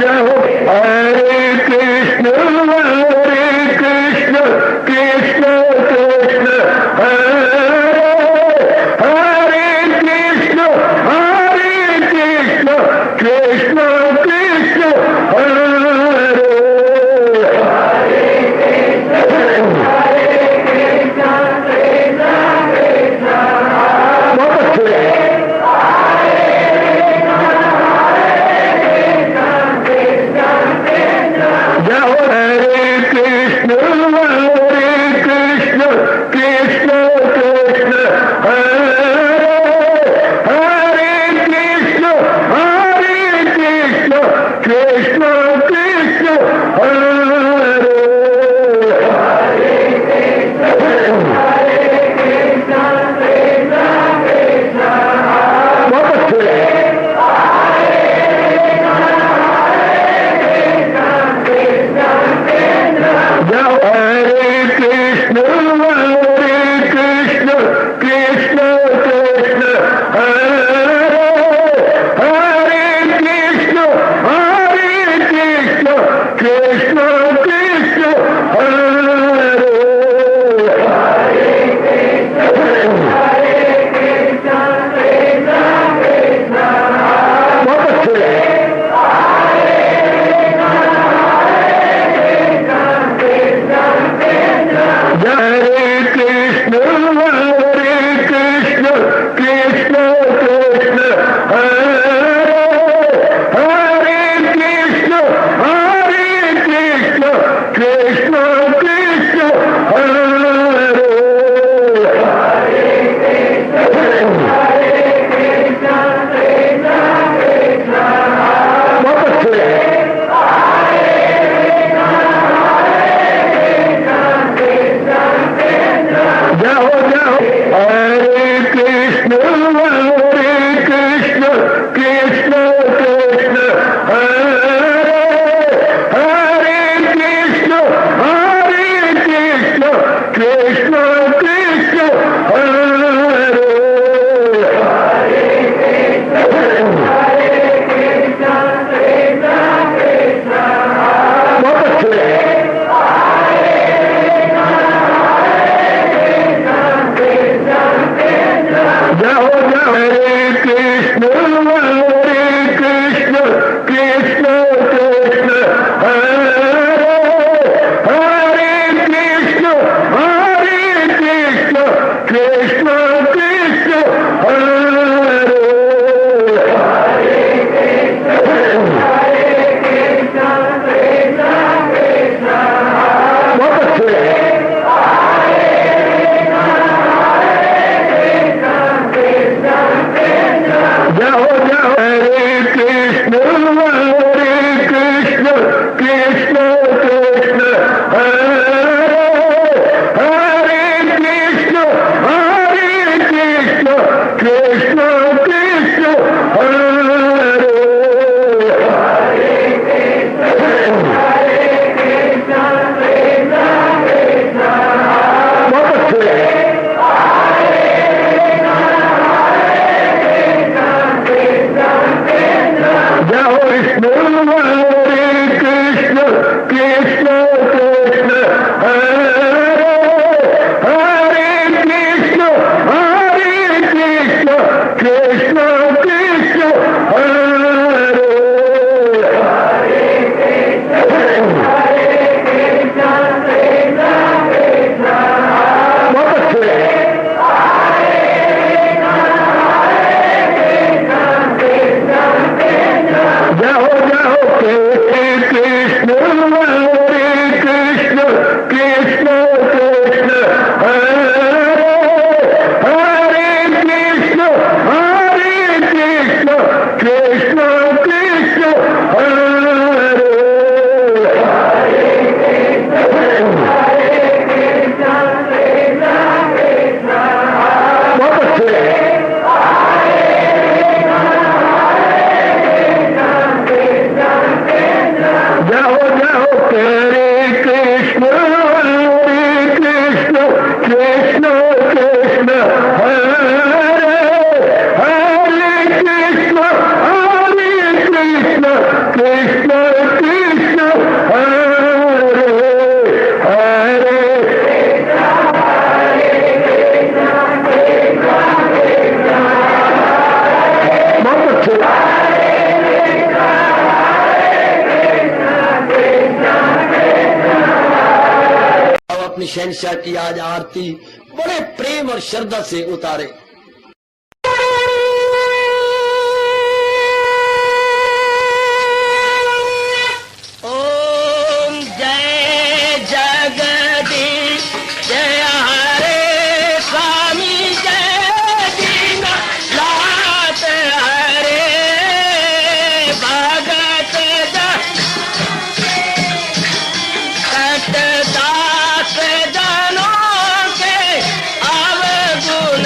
जय हो हरे कृष्ण अपनी शहंशाह की आज आरती बड़े प्रेम और श्रद्धा से उतारे। ओम जय जगदीश जय हरे स्वामी जय दीनानाथ हरे भगत दास जनों के अवगुण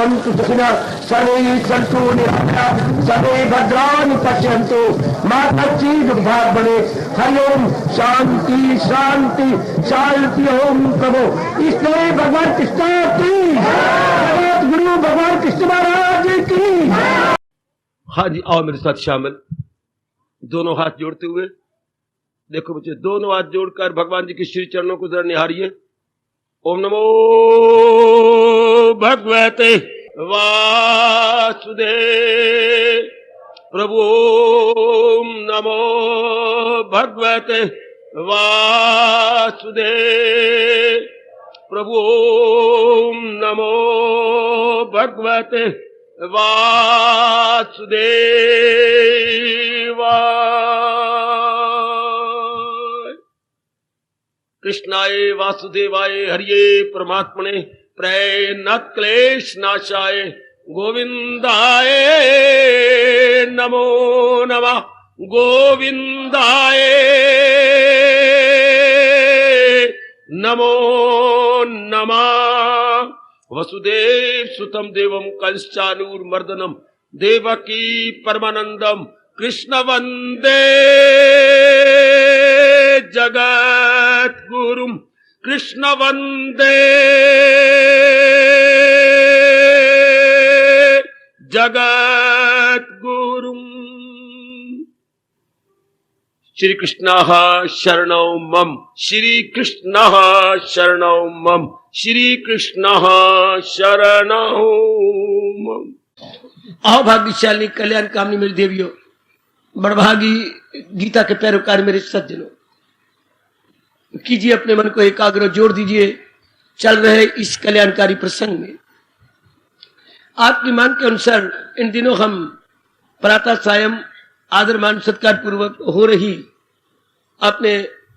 भवन्तु सुखिनः सर्वे सन्तु निरामयाः सर्वे भद्राणि पश्यन्तु मा कश्चित् दुःखात् भवेत्। हरि ओम शांति शांति शांति। ओम प्रभु इसलिए भगवान कृष्ण की जगत गुरु भगवान कृष्ण महाराज की। हाँ जी, आओ मेरे साथ शामिल। दोनों हाथ जोड़ते हुए देखो बच्चे, दोनों हाथ जोड़कर भगवान जी के श्री चरणों को जरा निहारिए। ओम नमो भगवते वासुदेव प्रभु। ओम नमो भगवते वासुदेव प्रभु। ओम नमो भगवते वासुदेवाय। कृष्णाय वासुदेवाय हरिये परमात्मने प्रणत क्लेश नाशाय गोविंदाय नमो नमः। गोविंदाय नमो नमः। वसुदेव सुतम देवम कंसानूरमर्दनम देवकी परमानंदम कृष्ण वंदे जगत गुरुम। कृष्ण वंदे जगत गुरुम। श्री कृष्ण शरणौ मम। श्री कृष्ण शरणौ मम। श्री कृष्ण शरणौ मम। आओ भाग्यशाली कल्याण कामनी मेरी देवियों, बड़भागी गीता के पैरोकार मेरे सज्जनों, कीजिए अपने मन को एकाग्र, जोड़ दीजिए चल रहे इस कल्याणकारी प्रसंग में। आपकी मांग के अनुसार इन दिनों हम प्रातः सायं आदर मान सत्कार पूर्वक हो रही अपने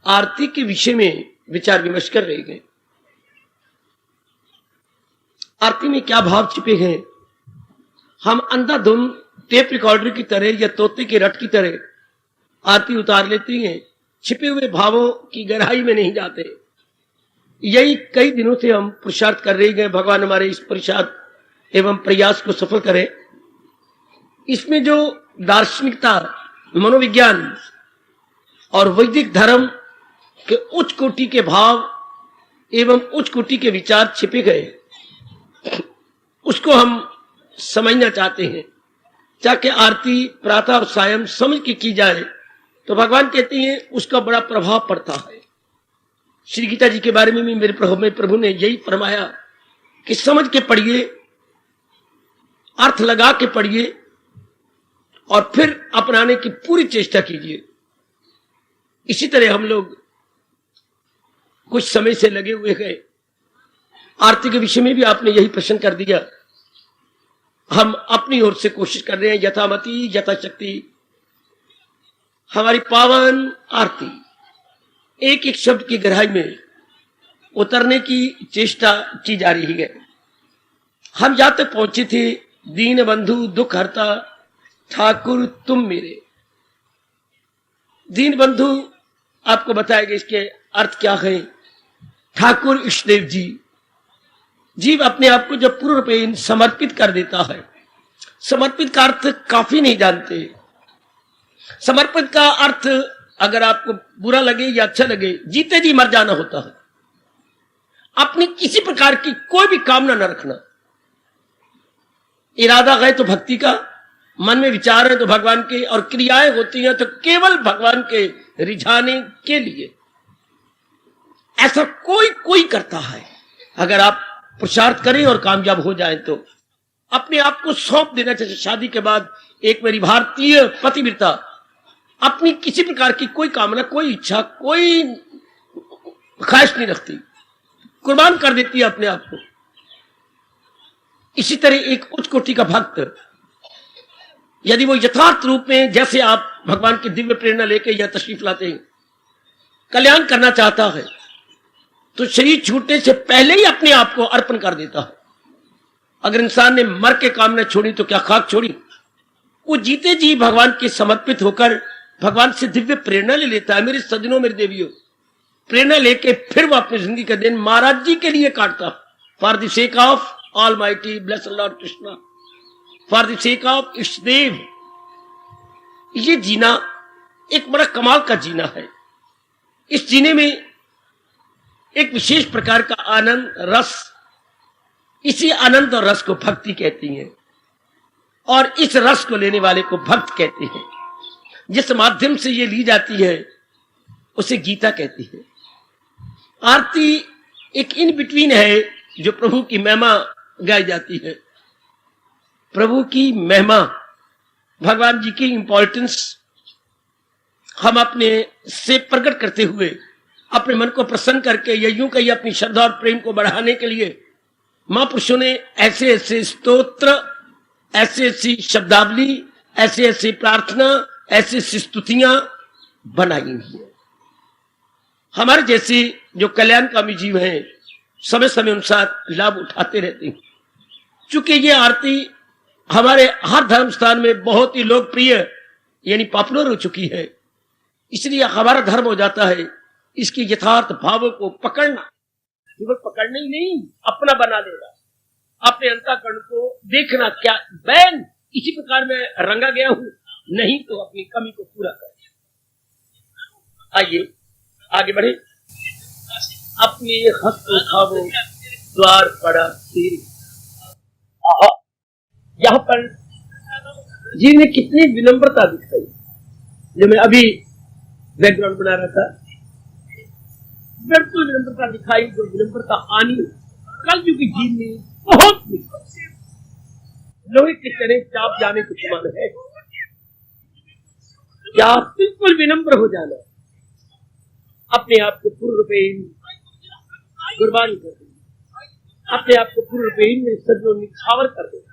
आरती के विषय में विचार विमर्श कर रहे हैं। आरती में क्या भाव छिपे हैं, हम अंधाधुन टेप रिकॉर्डर की तरह या तोते के रट की तरह आरती उतार लेते हैं, छिपे हुए भावों की गहराई में नहीं जाते। यही कई दिनों से हम पुरुषार्थ कर रहे हैं, भगवान हमारे इस पुरुषार्थ एवं प्रयास को सफल करें। इसमें जो दार्शनिकता, मनोविज्ञान और वैदिक धर्म के उच्च कोटि के भाव एवं उच्च कोटि के विचार छिपे गए, उसको हम समझना चाहते हैं ताकि आरती प्रातः और सायं समझ के की जाए तो भगवान कहते हैं उसका बड़ा प्रभाव पड़ता है। श्री गीता जी के बारे में भी मेरे प्रभु ने यही फरमाया कि समझ के पढ़िए, अर्थ लगा के पढ़िए और फिर अपनाने की पूरी चेष्टा कीजिए। इसी तरह हम लोग कुछ समय से लगे हुए हैं। आरती के विषय में भी आपने यही प्रश्न कर दिया। हम अपनी ओर से कोशिश कर रहे हैं यथामति यथाशक्ति हमारी पावन आरती एक एक शब्द की गहराई में उतरने की चेष्टा की जा रही है। हम जहां तक पहुंचे थे, दीन बंधु दुख हरता ठाकुर तुम मेरे। दीन बंधु आपको बताएगा इसके अर्थ क्या है। ठाकुर इष्टदेव जी, जीव अपने आप को जब पूर्ण रूप समर्पित कर देता है, समर्पित का अर्थ काफी नहीं जानते। समर्पित का अर्थ अगर आपको बुरा लगे या अच्छा लगे, जीते जी मर जाना होता है। अपनी किसी प्रकार की कोई भी कामना न रखना। इरादा है तो भक्ति का, मन में विचार है तो भगवान के, और क्रियाएं होती हैं तो केवल भगवान के रिझाने के लिए। ऐसा कोई करता है। अगर आप पुरुषार्थ करें और कामयाब हो जाएं तो अपने आप को सौंप देना चाहिए। शादी के बाद एक मेरी भारतीय पतिव्रता अपनी किसी प्रकार की कोई कामना, कोई इच्छा, कोई ख्वाहिश नहीं रखती, कुर्बान कर देती है अपने आप को। इसी तरह एक उच्च कोटि का भक्त यदि वो यथार्थ रूप में, जैसे आप भगवान की दिव्य प्रेरणा लेके या तशरीफ लाते हैं, कल्याण करना चाहता है तो शरीर छूटने से पहले ही अपने आप को अर्पण कर देता है। अगर इंसान ने मर के कामना छोड़ी तो क्या खाक छोड़ी, वो जीते जी भगवान के समर्पित होकर भगवान से दिव्य प्रेरणा ले लेता है। मेरे सज्जनों, मेरे देवियों, प्रेरणा लेके फिर वो अपनी जिंदगी का दिन महाराज जी के लिए काटता, for the sake of Almighty, blessed Lord Krishna, for the sake of Ishdev। ये जीना एक बड़ा कमाल का जीना है। इस जीने में एक विशेष प्रकार का आनंद रस, इसी आनंद और रस को भक्ति कहती हैं, और इस रस को लेने वाले को भक्त कहते हैं। जिस माध्यम से ये ली जाती है उसे गीता कहती है। आरती एक इन बिटवीन है जो प्रभु की महिमा गाई जाती है। प्रभु की महिमा, भगवान जी की इंपॉर्टेंस हम अपने से प्रकट करते हुए अपने मन को प्रसन्न करके, या यूं कहिए अपनी श्रद्धा और प्रेम को बढ़ाने के लिए महापुरुषों ने ऐसे ऐसे स्तोत्र, ऐसी ऐसी शब्दावली, ऐसी ऐसी प्रार्थना, ऐसी ऐसी स्तुतियां बनाई हुई है। हमारे जैसे जो कल्याणकामी जीव हैं समय समय अनुसार लाभ उठाते रहते हैं। चूंकि ये आरती हमारे हर धर्म स्थान में बहुत ही लोकप्रिय यानी पॉपुलर हो चुकी है, इसलिए हमारा धर्म हो जाता है इसके यथार्थ भावों को पकड़ना। केवल पकड़ना ही नहीं, अपना बना लेना, अपने अंतःकरण को देखना, क्या बैन इसी प्रकार में रंगा गया हूं, नहीं तो अपनी कमी को पूरा कर। आइए आगे बढ़े। अपने हस्त उठावो द्वार पड़ा तेरे। यहाँ पर जी ने कितनी विनम्रता दिखाई, जो मैं अभी बैकग्राउंड बना रहा था, बिल्कुल विनम्रता दिखाई। जो विनम्रता आनी कल युग जी में बहुत लोहे के चने चाप जाने के समान है। क्या बिल्कुल विनम्र हो जाना, अपने आप को पूर्ण रूपेण कुर्बान कर देना, अपने आप को पूर्ण रूपेण में सज्जों निछावर कर देना,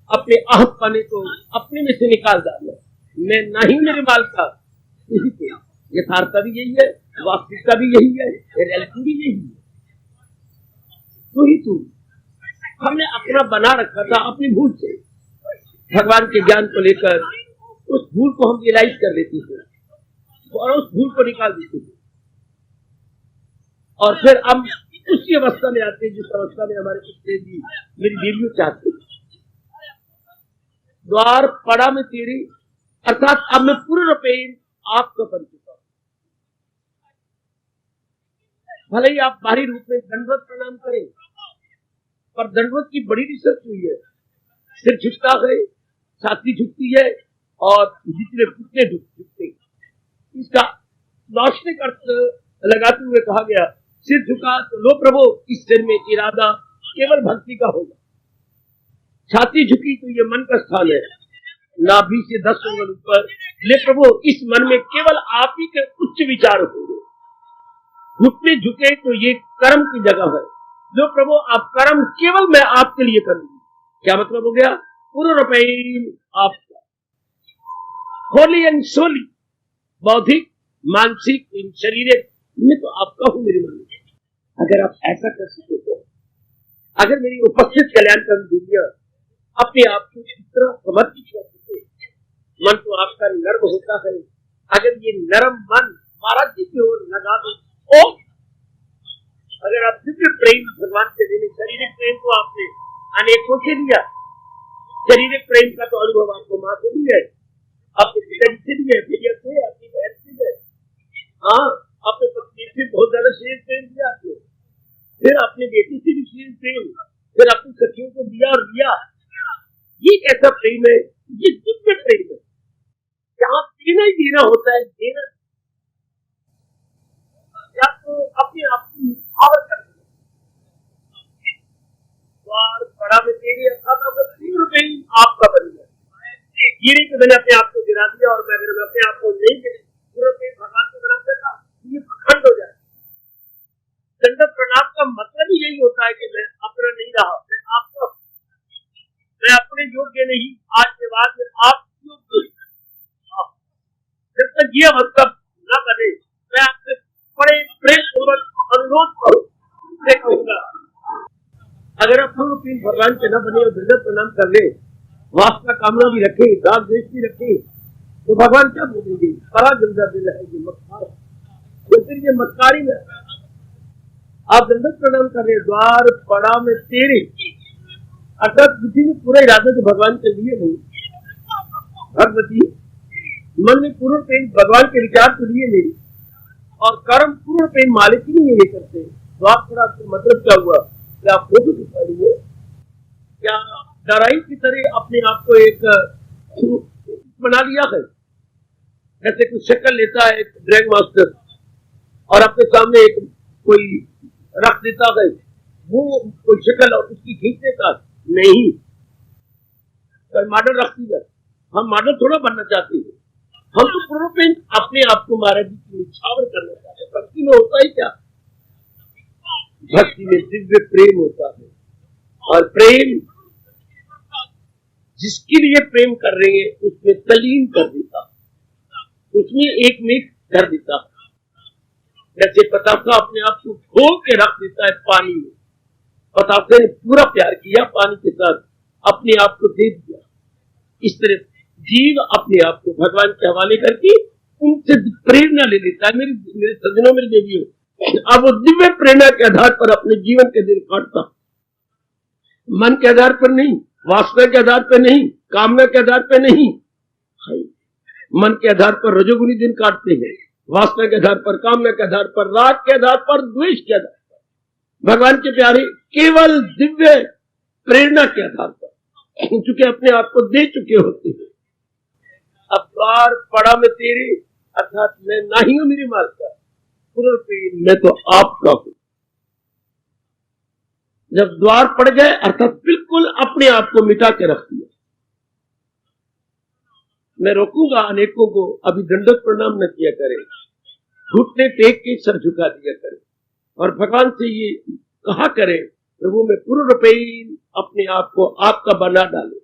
अपने आहत पाने को अपने में से निकाल डालना। मैं नहीं मेरे माल का, यही तो यथार्थता भी यही है, वास्तविकता भी यही है, रियलिटी भी यही है। तो ही तू हमने अपना बना रखा था अपनी भूल से। भगवान के ज्ञान को लेकर उस भूल को हम रियलाइज कर लेते थे और उस भूल को निकाल देते थे, और फिर हम उसी अवस्था में आते हैं जिस अवस्था में हमारे पिछले भी मेरी देवियों चाहते। द्वार पड़ा में तेरे, अर्थात अब मैं पूर्ण रूपेण आपका बन चुका हूं। भले ही आप बाहरी रूप में दंडवत प्रणाम करें, पर दंडवत की बड़ी रिसर्च हुई है। सिर झुकता है, छाती झुकती है, और जितने घुटने झुकते। इसका दार्शनिक अर्थ लगाते हुए कहा गया, सिर झुका तो लो प्रभु, इस सिर में इरादा केवल भक्ति का होगा। छाती झुकी तो ये मन का स्थान है, नाभि से 10 उंगल ऊपर, ले प्रभु इस मन में केवल आप ही के उच्च विचार होंगे। घुटने झुके तो ये कर्म की जगह है, लो प्रभु आप कर्म केवल मैं आपके लिए करूंगी। क्या मतलब हो गया? पूर्ण रूपेण आपका, होली एंड सोली, बौद्धिक, मानसिक, शारीरिक में तो आपका हूं मेरे मन में। अगर आप ऐसा कर सके तो, अगर मेरी उपस्थित कल्याणकारी दुनिया अपने आप को इस तरह समर्पित कर सके, मन तो आपका नर्म होता है। अगर ये नरम मन महाराज जी की ओर लगा दो, अगर आप दिव्य प्रेम भगवान से लेने, शारीरिक प्रेम को आपने अनेकों से लिया, शारीरिक प्रेम का तो अनुभव आपको मां से भी है, आपके पिताजी से भी है, भैया से, आपकी बहन से है, हाँ अपने पत्नी से बहुत ज्यादा श्रेष्ठ प्रेम दिया आपने, फिर अपने बेटी से भी श्रेष्ठ प्रेम, फिर अपनी सखियों को दिया और दिया। ये कैसा प्रेम है? ये दिव्य प्रेम है, जहाँ देना ही देना होता है। देना या तो अपने आप को निछावर कर देना, द्वार पड़ा में तेरी, अर्थात पूर्ण रूपेण आपका बन गया। ये नहीं कि मैंने अपने आप को गिरा दिया और मैं अपने आप को नहीं भगवान को प्रणाम करता, ये खंड हो जाए। दंडवत प्रणाम का मतलब ही यही होता है कि मैं अपना नहीं रहा, मैं आपका, मैं अपने योग्य नहीं, आज के बाद में आप योग्य। जब तक ये अवस्था न बने, मैं आपसे बड़े प्रेम पूर्वक अनुरोध कहूंगा, अगर आप पूर्ण रूपेण भगवान के न बने और दंडवत प्रणाम कर ले, वासना कामना भी रखे, राग द्वेष भी रखे, तो भगवान क्या बोलेंगे? बड़ा गंदा दिल है ये मक्कार, तो फिर ये मक्कारी में आप दंडवत प्रणाम कर रहे, द्वार पड़ा में तेरे, अर्थात बुद्धि में पूरा इरादा तो भगवान के लिए नहीं, भगवती मन में पूर्ण प्रेम भगवान के विचार के लिए नहीं, और कर्म पूर्ण प्रेम मालिक के लिए नहीं करते। द्वार पड़ा मतलब क्या हुआ? क्या फोटो दिखा रही है? क्या डराई की तरह अपने आप को एक बना लिया है? जैसे कोई शक्ल लेता है एक ड्रैग मास्टर और अपने सामने एक कोई रख देता है, वो कोई शक्ल और उसकी खींचने का नहीं, मॉडल रख दिया। हम मॉडल थोड़ा बनना चाहते हैं, हम तो पूर्ण अपने आप को महाराज जी की निछावर करना चाहते हैं। भक्ति में होता ही क्या? भक्ति में दिव्य प्रेम होता है, और प्रेम जिसके लिए प्रेम कर रहे हैं उसमें तलीन कर देता, उसमें एक मिक कर देता। जैसे पतासा अपने आप को खो के रख देता है पानी में, पतासे ने पूरा प्यार किया पानी के साथ, अपने आप को दे दिया। इस तरह जीव अपने आप को भगवान के हवाले करके उनसे प्रेरणा ले लेता है। मेरे सज्जनों, मेरे देवियों, अब वो दिव्य प्रेरणा के आधार पर अपने जीवन के दिन काटता, मन के आधार पर नहीं, वासना के आधार पर नहीं, कामना के आधार पर नहीं। मन के आधार पर रजोगुनी दिन काटते हैं, वासना के आधार पर, कामना के आधार पर, राग के आधार पर, द्वेष के आधार पर। भगवान के प्यारे केवल दिव्य प्रेरणा के आधार पर, क्योंकि अपने आप को दे चुके होते हैं। अब द्वार पड़ा में तेरे, अर्थात मैं नहीं हूं मेरी माल का, मैं तो आपका हूं। जब द्वार पड़ गए अर्थात बिल्कुल अपने आप को मिटा के रख दिया। मैं रोकूंगा अनेकों को, अभी दंडवत प्रणाम न किया करें, घुटने टेक के सर झुका दिया करें, और भगवान से ये कहा करें, प्रभु मैं पूर्ण रूपेण अपने आप को आपका बना डाले।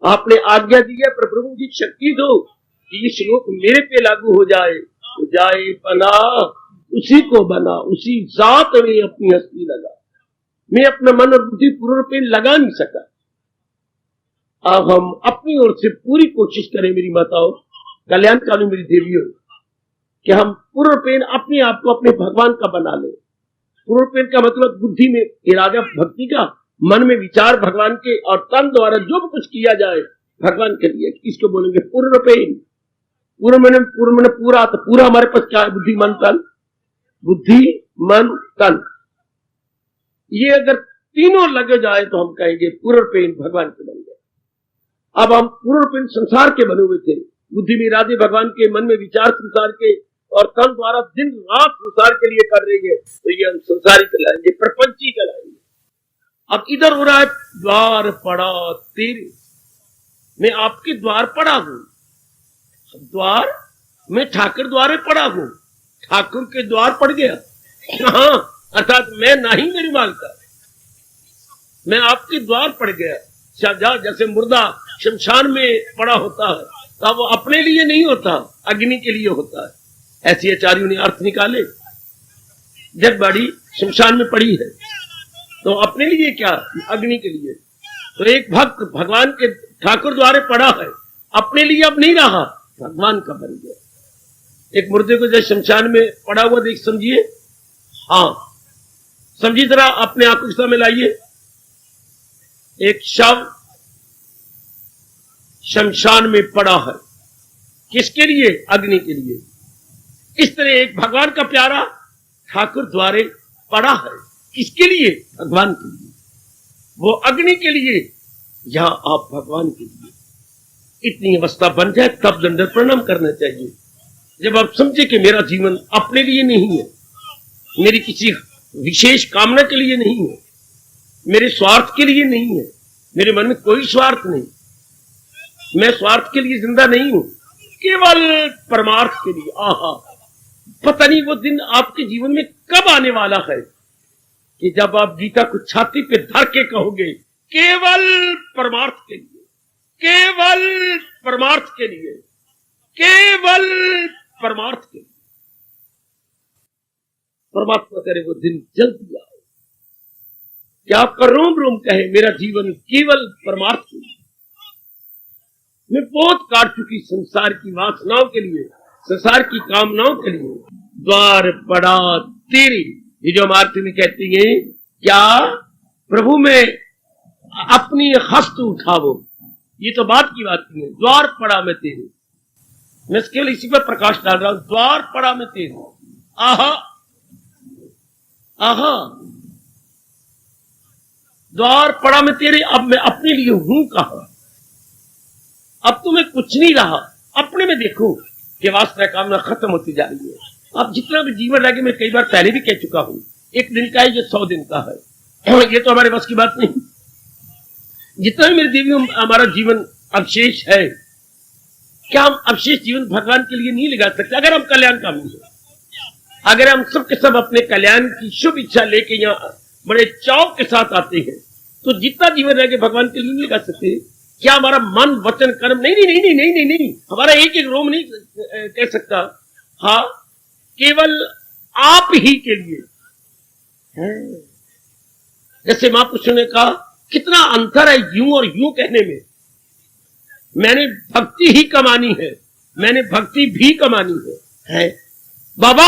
आपने आज्ञा दी है, पर प्रभु जी शक्ति दो कि ये श्लोक मेरे पे लागू हो जाए। तो जाए बना उसी को बना, उसी जात में अपनी हस्ती लगा। मैं अपना मन और बुद्धि पूर्ण रूपेण लगा नहीं सका। अब हम अपनी ओर से पूरी कोशिश करें मेरी माताओं, कल्याणकाली मेरी देवियों, कि हम पूर्ण रूपेण अपने आप को अपने भगवान का बना ले। पूर्ण रूपेण का मतलब बुद्धि में इरादा भक्ति का, मन में विचार भगवान के, और तन द्वारा जो भी कुछ किया जाए भगवान के लिए, इसको बोलेंगे पूर्ण रूपेण। पूर्ण मन पूरा, तो पूरा हमारे पास क्या है? बुद्धि मन तन, बुद्धि मन तन, ये अगर तीनों लगे जाए तो हम कहेंगे पूर्ण रूपेण भगवान के बन गए। अब हम पूर्ण रूपेण संसार के बने हुए थे, बुद्धि में इरादे भगवान के, मन में विचार संसार के, और तन द्वारा दिन रात संसार के लिए कर रहे हैं, तो ये हम संसारी कहलाएंगे, प्रपंची कहलाएंगे। अब इधर हो रहा है द्वार पड़ा तेरे, मैं आपके द्वार पड़ा हूं। द्वार, मैं ठाकुर द्वारे पड़ा हूं, ठाकुर के द्वार पड़ गया। हाँ, अर्थात मैं नहीं मेरी मालका, मैं आपके द्वार पड़ गया। जैसे मुर्दा शमशान में पड़ा होता है, तब वो अपने लिए नहीं होता, अग्नि के लिए होता है। ऐसी आचार्यों ने अर्थ निकाले। जब बड़ी शमशान में पड़ी है तो अपने लिए क्या, अग्नि के लिए। तो एक भक्त भगवान के ठाकुर द्वारे पड़ा है, अपने लिए अब नहीं रहा, भगवान का बन गया। एक मुर्दे को जब शमशान में पड़ा हुआ देख समझिए, हाँ समझिए जरा, अपने आंखों के सामने लाइए। एक शव शमशान में पड़ा है, किसके लिए? अग्नि के लिए। इस तरह एक भगवान का प्यारा ठाकुर द्वारे पड़ा है, किसके लिए? भगवान के लिए। वो अग्नि के लिए, यहां आप भगवान के लिए। इतनी अवस्था बन जाए तब दंडवत प्रणाम करना चाहिए। जब आप समझे कि मेरा जीवन अपने लिए नहीं है, मेरी किसी विशेष कामना के लिए नहीं है, मेरे स्वार्थ के लिए नहीं है, मेरे मन में कोई स्वार्थ नहीं, मैं स्वार्थ के लिए जिंदा नहीं हूं, केवल परमार्थ के लिए। आहा, पता नहीं वो दिन आपके जीवन में कब आने वाला है कि जब आप गीता को छाती पे धर के कहोगे, केवल परमार्थ के लिए, केवल परमार्थ के लिए, केवल परमार्थ के लिए। परमात्मा करे वो दिन जल्दी आओ कि आपका रोम रोम कहे, मेरा जीवन केवल परमार्थ के लिए। मैं बहुत काट चुकी संसार की वासनाओं के लिए, संसार की कामनाओं के लिए। द्वार पड़ा तेरी, ये जो हम आरती में कहती हैं, क्या प्रभु मैं अपनी हस्त उठावो, ये तो बात की बात नहीं है। द्वार पड़ा मैं तेरे, मैं केवल इसी पर प्रकाश डाल रहा हूं। द्वार पड़ा मैं तेरे, आहा आहा, द्वार पड़ा मैं तेरे, अब मैं अपने लिए हूं कहां, अब तो मैं कुछ नहीं रहा। अपने में देखो कि वासना कामना खत्म होती जा रही है। अब जितना भी जीवन लगे, मैं कई बार पहले भी कह चुका हूं, एक दिन का है, ये 100 दिन का है, ये तो हमारे बस की बात नहीं। जितना भी मेरे देवी हमारा जीवन अवशेष है, क्या हम अवशेष जीवन भगवान के लिए नहीं लगा सकते? अगर हम कल्याणकामी हैं, अगर हम सब के सब अपने कल्याण की शुभ इच्छा लेके यहाँ बड़े चाव के साथ आते हैं, तो जितना जीवन रह के भगवान के लिए नहीं लगा सकते? क्या हमारा मन वचन कर्म नहीं नहीं नहीं नहीं नहीं नहीं, हमारा एक एक रोम नहीं कह सकता हाँ केवल आप ही के लिए है। जैसे महापुरुषों ने कहा, कितना अंतर है यूं और यूं कहने में। मैंने भक्ति ही कमानी है, मैंने भक्ति भी कमानी है बाबा,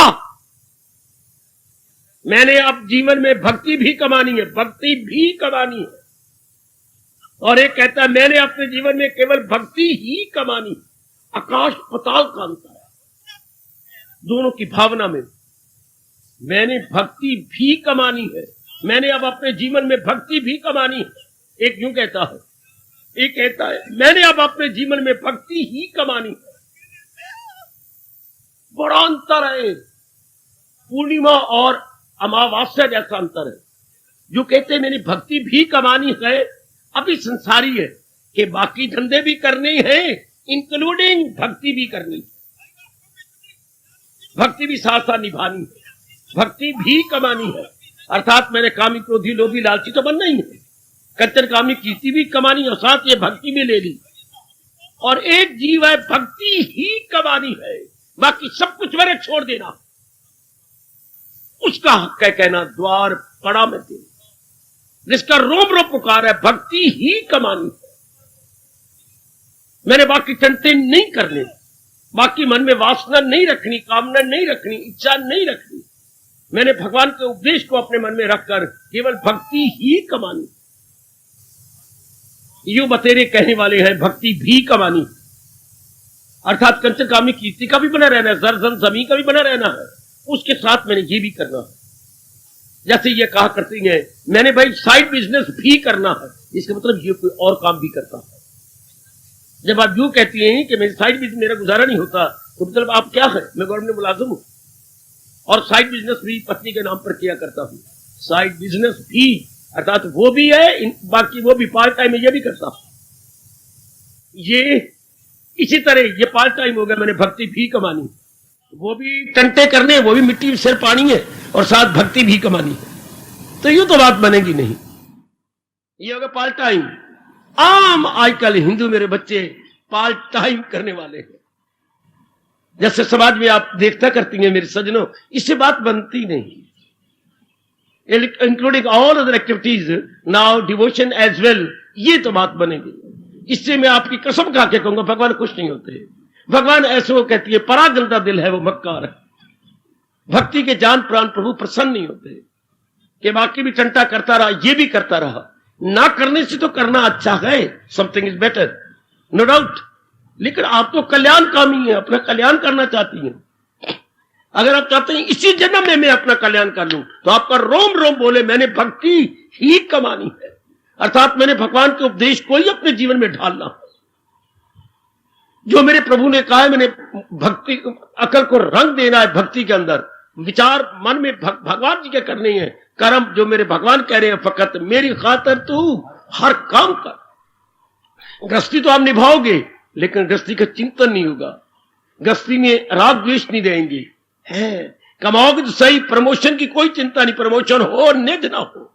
मैंने अब जीवन में भक्ति भी कमानी है, भक्ति भी कमानी है। और एक कहता है मैंने अपने जीवन में केवल भक्ति ही कमानी। आकाश पताल का अंतर है दोनों की भावना में। मैंने भक्ति भी कमानी है, मैंने अब अपने जीवन में भक्ति भी कमानी है। एक यूं कहता है, एक कहता है मैंने अब अपने जीवन में भक्ति ही कमानी है। बड़ा अंतर है, पूर्णिमा और अमावस्या जैसा अंतर है। जो कहते हैं मैंने भक्ति भी कमानी है, अभी संसारी है कि बाकी धंधे भी करने हैं, इंक्लूडिंग भक्ति भी करनी, भक्ति भी साथ साथ निभानी है, भक्ति भी कमानी है। अर्थात मैंने कामी क्रोधी लोभी लालची तो बनना ही है, कंचन कामी कीर्ति भी कमानी और साथ ये भक्ति भी ले ली। और एक जीव है भक्ति ही कमानी है, बाकी सब कुछ मेरे छोड़ देना। उसका हक है कहना द्वार पड़ा मैं तेरे, जिसका रोम रोम पुकार है भक्ति ही कमानी है। मैंने बाकी टंटे नहीं करने, बाकी मन में वासना नहीं रखनी, कामना नहीं रखनी, इच्छा नहीं रखनी। मैंने भगवान के उपदेश को अपने मन में रखकर केवल भक्ति ही कमानी। यूं बतेरे कहने वाले हैं भक्ति भी कमानी, अर्थात कंचन कामी कीर्ति का भी बना रहना है, जर जमी का भी बना रहना है, उसके साथ मैंने ये भी करना है। जैसे ये कहा करती हैं मैंने भाई साइड बिजनेस भी करना है, इसका मतलब ये कोई और काम भी करता है। जब आप यूं कहती हैं कि मेरी साइड बिजनेस मेरा गुजारा नहीं होता, तो मतलब आप क्या है? मैं गवर्नमेंट मुलाजिम हूं और साइड बिजनेस भी पत्नी के नाम पर किया करता हूं। साइड बिजनेस भी अर्थात वो भी है, बाकी वो भी पार्ट टाइम में ये भी करता हूं। ये इसी तरह ये पार्ट टाइम हो गया, मैंने भक्ति भी कमानी, वो भी टंटे करने, वो भी मिट्टी में सिर पानी है और साथ भक्ति भी कमानी है। तो यूं तो बात बनेगी नहीं। ये होगा पार्ट टाइम। आम आजकल हिंदू मेरे बच्चे पार्ट टाइम करने वाले हैं। जैसे समाज में आप देखता करती हैं मेरे सज्जनों, इससे बात बनती नहीं। Including all other activities, now devotion as well, ये तो बात बनेगी। इससे मैं आपकी कसम खा के कहूंगा भगवान खुश नहीं होते। भगवान ऐसे वो कहती है परा गंदा दिल है वो मक्कार है। भक्ति के जान प्राण प्रभु प्रसन्न नहीं होते कि बाकी भी टंटा करता रहा, ये भी करता रहा। ना करने से तो करना अच्छा है, something is better, no doubt. लेकिन आप तो कल्याणकामी हैं, अपना कल्याण करना चाहती हैं। अगर आप चाहते हैं इसी जन्म में मैं अपना कल्याण कर लूं, तो आपका रोम रोम बोले मैंने भक्ति ही कमानी है, अर्थात मैंने भगवान के उपदेश को ही अपने जीवन में ढालना है। जो मेरे प्रभु ने कहा है, मैंने भक्ति अकल को रंग देना है, भक्ति के अंदर विचार मन में भगवान जी के करने हैं। कर्म जो मेरे भगवान कह रहे हैं, फकत मेरी खातर तू हर काम कर। गृहस्थी तो आप निभाओगे, लेकिन गृहस्थी का चिंतन नहीं होगा, गृहस्थी में राग द्वेष नहीं रहेंगे, है कमाओगे तो सही, प्रमोशन की कोई चिंता नहीं, प्रमोशन हो निध ना हो,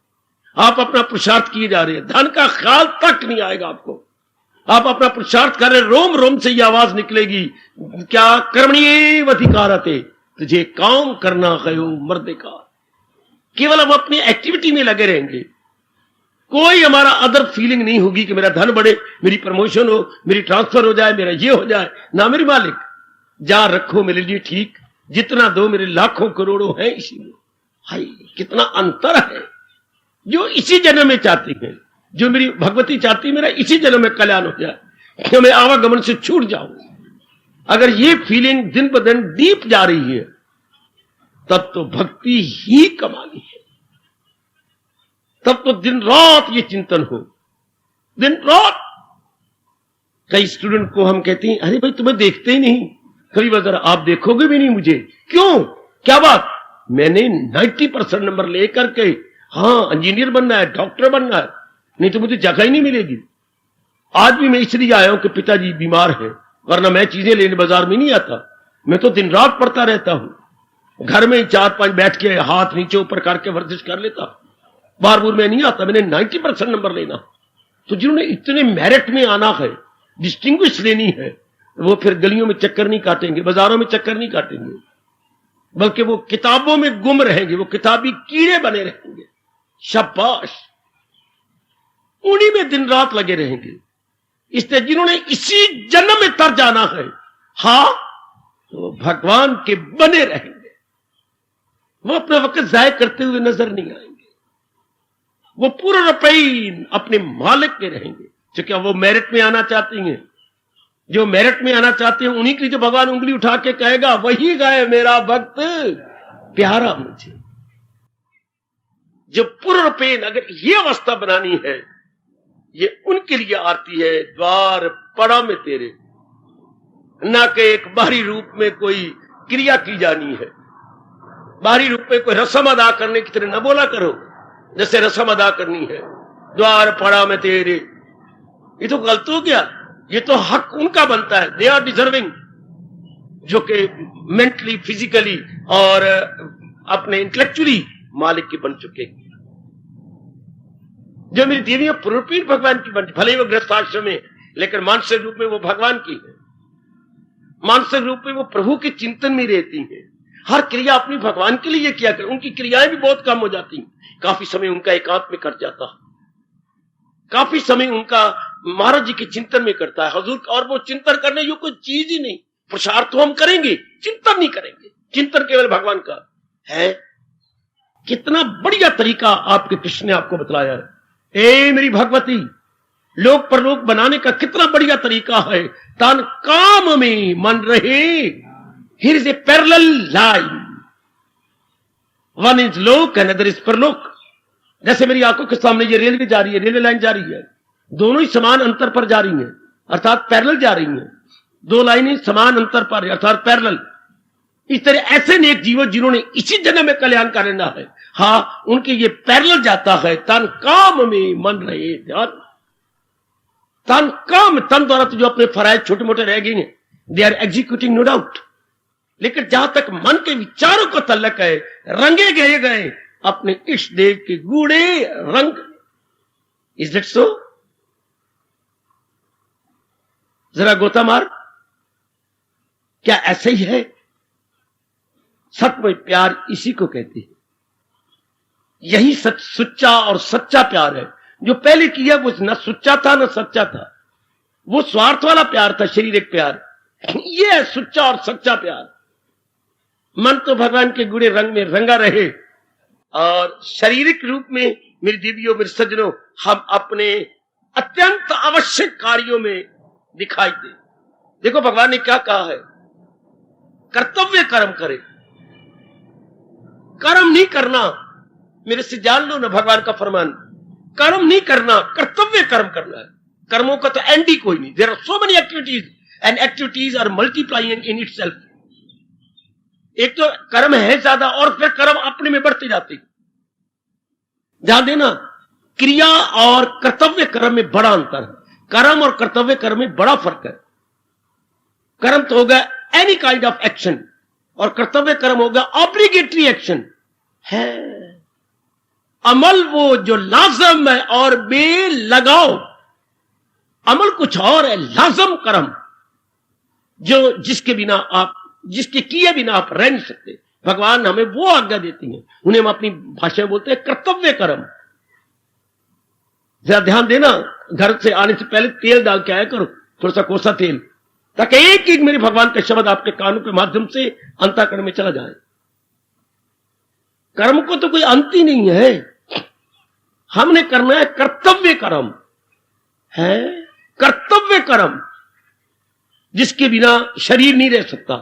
आप अपना पुरुषार्थ किए जा रहे हैं, धन का ख्याल तक नहीं आएगा आपको। आप अपना पुरुषार्थ कर रहे, रोम रोम से ये आवाज निकलेगी, क्या कर्मण्येव अधिकारते, तुझे काम करना है मर्दे का। केवल हम अपनी एक्टिविटी में लगे रहेंगे, कोई हमारा अदर फीलिंग नहीं होगी कि मेरा धन बढ़े, मेरी प्रमोशन हो, मेरी ट्रांसफर हो जाए, मेरा ये हो जाए। ना मेरे मालिक, जा रखो मेरे लिए ठीक, जितना दो मेरे लाखों करोड़ों हैं इसी में। हाय कितना अंतर है। जो इसी जन्म में चाहती हैं जो मेरी भगवती चाहती है मेरा इसी जन्म में कल्याण हो जाए, कि मैं आवागमन से छूट जाऊं। अगर ये फीलिंग दिन ब दिन डीप जा रही है तब तो भक्ति ही कमानी है, तब तो दिन रात ये चिंतन हो, दिन रात। कई स्टूडेंट को हम कहते हैं अरे भाई तुम्हें देखते ही नहीं, कभी बार आप देखोगे भी नहीं मुझे, क्यों, क्या बात? मैंने 90% नंबर लेकर के हाँ इंजीनियर बनना है, डॉक्टर बनना है, नहीं तो मुझे जगह ही नहीं मिलेगी। आज भी मैं इसलिए आया हूं कि पिताजी बीमार है, वरना मैं चीजें लेने बाजार में नहीं आता। मैं तो दिन रात पढ़ता रहता हूं, घर में 4-5 बैठ के हाथ नीचे ऊपर करके वर्जिश कर लेता, बार बार मैं नहीं आता। मैंने 90% नंबर लेना। तो जिन्होंने इतने मेरिट में आना है, डिस्टिंग्विश लेनी है, वो फिर गलियों में चक्कर नहीं काटेंगे, बाजारों में चक्कर नहीं काटेंगे, बल्कि वो किताबों में गुम रहेंगे, वो किताबी कीड़े बने रहेंगे। शाबाश, उन्हीं में दिन रात लगे रहेंगे। इसलिए जिन्होंने इसी जन्म में तर जाना है, हाँ, तो भगवान के बने रहेंगे। वो अपना वक्त जाय करते हुए नजर नहीं आएंगे, वो पूरा रुपये अपने मालिक के रहेंगे। तो क्या वो मेरिट में आना चाहती हैं? जो मेरिट में आना चाहते हैं उन्हीं की जो भगवान उंगली उठा के कहेगा वही गाए मेरा भक्त प्यारा मुझे। जो पूर्ण पेन, अगर ये अवस्था बनानी है, ये उनके लिए आती है। द्वार पड़ा में तेरे, ना कि एक बाहरी रूप में कोई क्रिया की जानी है, बाहरी रूप में कोई रस्म अदा करने की तरह न बोला करो जैसे रस्म अदा करनी है। द्वार पड़ा में तेरे, ये तो गलत हो गया। ये तो हक उनका बनता है, दे आर डिजर्विंग, जो कि मेंटली, फिजिकली और अपने इंटेलेक्चुअली मालिक के बन चुके। जो मेरी देवियां पूर्णपीठ भगवान की बन, भले ही वो गृहस्थाश्रम में, लेकिन मानसिक रूप में वो भगवान की है। मानसिक रूप में वो प्रभु के चिंतन में रहती हैं। हर क्रिया अपनी भगवान के लिए किया कर। उनकी क्रियाएं भी बहुत कम हो जाती हैं। काफी समय उनका एकांत में कट जाता है, काफी समय उनका महाराज जी के चिंतन में करता है हजूर। और वो चिंतन करने जो कोई चीज ही नहीं। प्रसार तो हम करेंगे, चिंतन नहीं करेंगे। चिंतन केवल भगवान का है। कितना बढ़िया तरीका आपके कृष्ण ने आपको बतलाया है। ए मेरी भगवती, लोक परलोक बनाने का कितना बढ़िया तरीका है। तन काम में मन रहे, here is a parallel line, one is लोक एंड अदर इज परलोक। जैसे मेरी आंखों के सामने ये रेलवे जा रही है, रेलवे लाइन जा रही है, दोनों ही समान अंतर पर जा रही हैं, अर्थात पैरेलल जा रही हैं। दो लाइनें समान अंतर पर अर्थात पैरेलल। इस तरह ऐसे नेक जीवन जिन्होंने इसी जन्म में कल्याण का लेना है, हाँ, उनके ये पैरेलल जाता है। तन काम में मन रहे, ध्यान, तन काम, तन द्वारा तो जो अपने फराइज छोटे मोटे रह गए हैं, they are executing no doubt. लेकिन जहां तक मन के विचारों को तल्लक है, रंगे गए अपने इष्ट देव के गूढ़े रंग। Is it so? जरा गोता मार, क्या ऐसा ही है? सत्य प्यार इसी को कहते हैं। यही सच्चा और सच्चा प्यार है। जो पहले किया वो न सच्चा था न सच्चा था, वो स्वार्थ वाला प्यार था, शारीरिक प्यार। ये है सच्चा और सच्चा प्यार। मन तो भगवान के गूढ़े रंग में रंगा रहे, और शारीरिक रूप में मेरी देवियों, मेरे सज्जनों, हम अपने अत्यंत आवश्यक कार्यों में दिखाई दे। देखो भगवान ने क्या कहा है, कर्तव्य कर्म करे। कर्म नहीं करना, मेरे से जान लो ना भगवान का फरमान, कर्म नहीं करना, कर्तव्य कर्म करना है। कर्मों का तो एंड ही कोई नहीं। There are so many activities and activities are multiplying in itself. एक तो कर्म है ज्यादा और फिर कर्म अपने में बढ़ते जाते। ध्यान देना, क्रिया और कर्तव्य कर्म में बड़ा अंतर है। कर्म और कर्तव्य कर्म में बड़ा फर्क है। कर्म तो होगा एनी काइंड ऑफ एक्शन, और कर्तव्य कर्म होगा ऑब्लिगेटरी एक्शन है। अमल वो जो लाजम है और बेलगाव। अमल कुछ और है, लाजम कर्म जो जिसके बिना आप, जिसके किए बिना आप रह नहीं सकते। भगवान हमें वो आज्ञा देती हैं, उन्हें हम अपनी भाषा में बोलते हैं कर्तव्य कर्म। जरा ध्यान देना, घर से आने से पहले तेल डाल के आया करो, थोड़ा सा कोसा तेल, ताकि एक एक मेरे भगवान का शब्द आपके कानों के माध्यम से अंतःकरण में चला जाए। कर्म को तो कोई अंत ही नहीं है। हमने करना है कर्तव्य कर्म, है कर्तव्य कर्म, जिसके बिना शरीर नहीं रह सकता,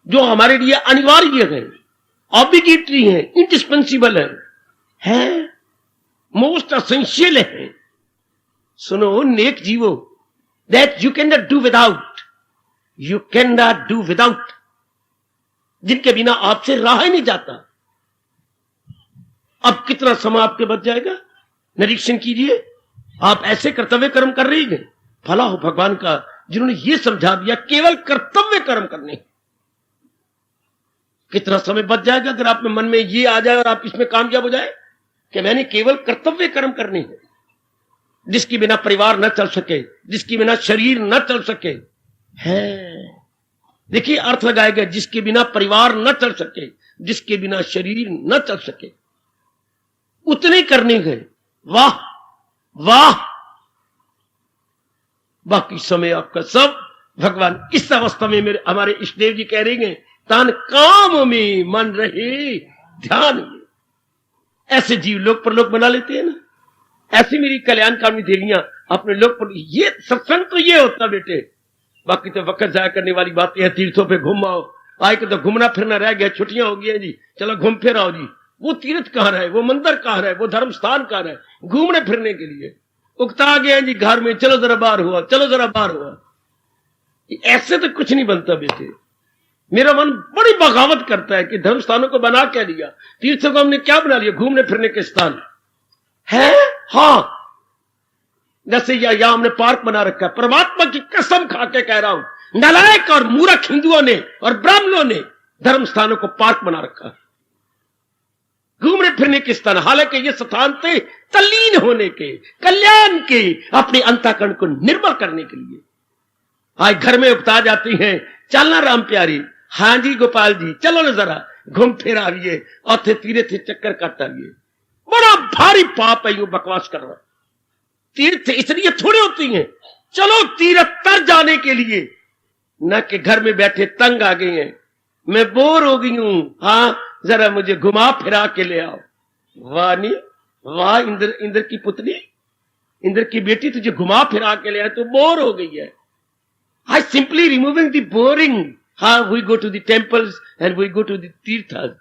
जो हमारे लिए अनिवार्य है, ऑब्लिगेटरी है, इंडिस्पेंसिबल है मोस्ट असेंशियल है। सुनो नेक जीवो, that you can not do without, you can not do without, जिनके बिना आपसे रहा ही नहीं जाता। अब कितना समय आपके बच जाएगा, निरीक्षण कीजिए। आप ऐसे कर्तव्य कर्म कर रही हैं, भला हो भगवान का जिन्होंने ये समझा दिया केवल कर्तव्य कर्म करने। कितना समय बच जाएगा अगर आप में मन में ये आ जाए और आप इसमें कामयाब हो जाए कि मैंने केवल कर्तव्य कर्म करने हैं, जिसके बिना परिवार न चल सके, जिसके बिना शरीर न चल सके। है देखिए अर्थ लगाएगा, जिसके बिना परिवार न चल सके, जिसके बिना शरीर न चल सके, उतने करने हैं। वाह वाह, बाकी समय आपका सब भगवान इस अवस्था में मेरे हमारे इष्टदेव जी कह रहे हैं, तान काम में मन रहे ध्यान में। ऐसे जीव लोक परलोक बना लेते हैं ना, ऐसी मेरी कल्याणकामी देवियां अपने लोक पर। ये सत्संग तो ये होता बेटे, बाकी तो वक्त जाया करने वाली बातें हैं। तीर्थों पे घूम आओ, आए के तो घूमना फिरना रह गया, छुट्टियां हो गई जी, चलो घूम फिर आओ जी। वो तीर्थ कहाँ रहे, वो मंदिर कहाँ रहे, वो धर्म स्थान कहाँ रहे घूमने फिरने के लिए? उगता गया जी घर में, चलो जरा बाहर हुआ, चलो जरा बाहर हुआ। ऐसे तो कुछ नहीं बनता बेटे। मेरा मन बड़ी बगावत करता है कि धर्म स्थानों को बना क्या लिया, तीर्थों को हमने क्या बना लिया, घूमने फिरने के स्थान है। हाँ, जैसे या हमने पार्क बना रखा है। परमात्मा की कसम खा के कह रहा हूं, नालायक और मूर्ख हिंदुओं ने और ब्राह्मणों ने धर्म स्थानों को पार्क बना रखा है, घूमने फिरने के स्थान। हालांकि ये स्थान थे तल्लीन होने के, कल्याण के, अपने अंतःकरण को निर्मल करने के लिए। आज घर में उकता जाती हैं, चलना राम प्यारी, हाँ जी गोपाल जी चलो ना जरा घूम फिर आइए और थे तीर्थ चक्कर काट आइए। बड़ा भारी पाप है यूं बकवास कर रहा। तीर्थ इसलिए थोड़े होती हैं, चलो तीर्थ तर जाने के लिए, न कि घर में बैठे तंग आ गए हैं, मैं बोर हो गई हूं, हाँ जरा मुझे घुमा फिरा के ले आओ। वाह नहीं वाह, इंद्र की पुतली, इंद्र की बेटी तुझे घुमा फिरा के ले आए तो बोर हो गई है। I simply removing the boring. हाँ, we go to the temples and we go to the तीर्थस।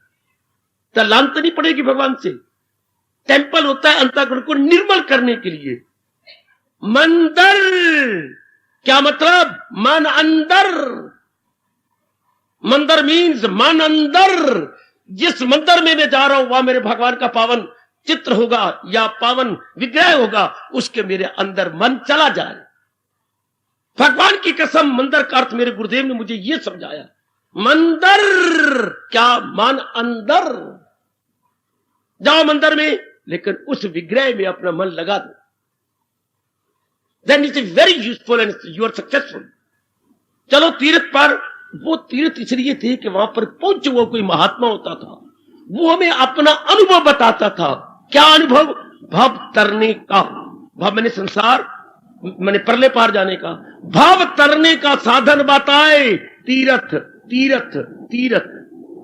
तो लांत नहीं पड़ेगी भगवान से। टेम्पल होता है अंतःकरण को निर्मल करने के लिए। मंदिर क्या मतलब? मन अंदर। मंदिर मीन्स मन अंदर। जिस मंदिर में मैं जा रहा हूं वहां मेरे भगवान का पावन चित्र होगा या पावन विग्रह होगा, उसके मेरे अंदर मन चला जाए। भगवान की कसम, मंदिर का अर्थ मेरे गुरुदेव ने मुझे यह समझाया। मंदिर क्या? मन अंदर। जाओ मंदिर में, लेकिन उस विग्रह में अपना मन लगा दो। Then it is very useful and you are successful. चलो तीर्थ पर। वो तीर्थ इसलिए थे कि वहां पर पहुंच वो कोई महात्मा होता था, वो हमें अपना अनुभव बताता था। क्या अनुभव? भव तरने का। भव मैंने संसार, मैंने परले पार जाने का। भव तरने का साधन बताए। तीर्थ तीर्थ तीर्थ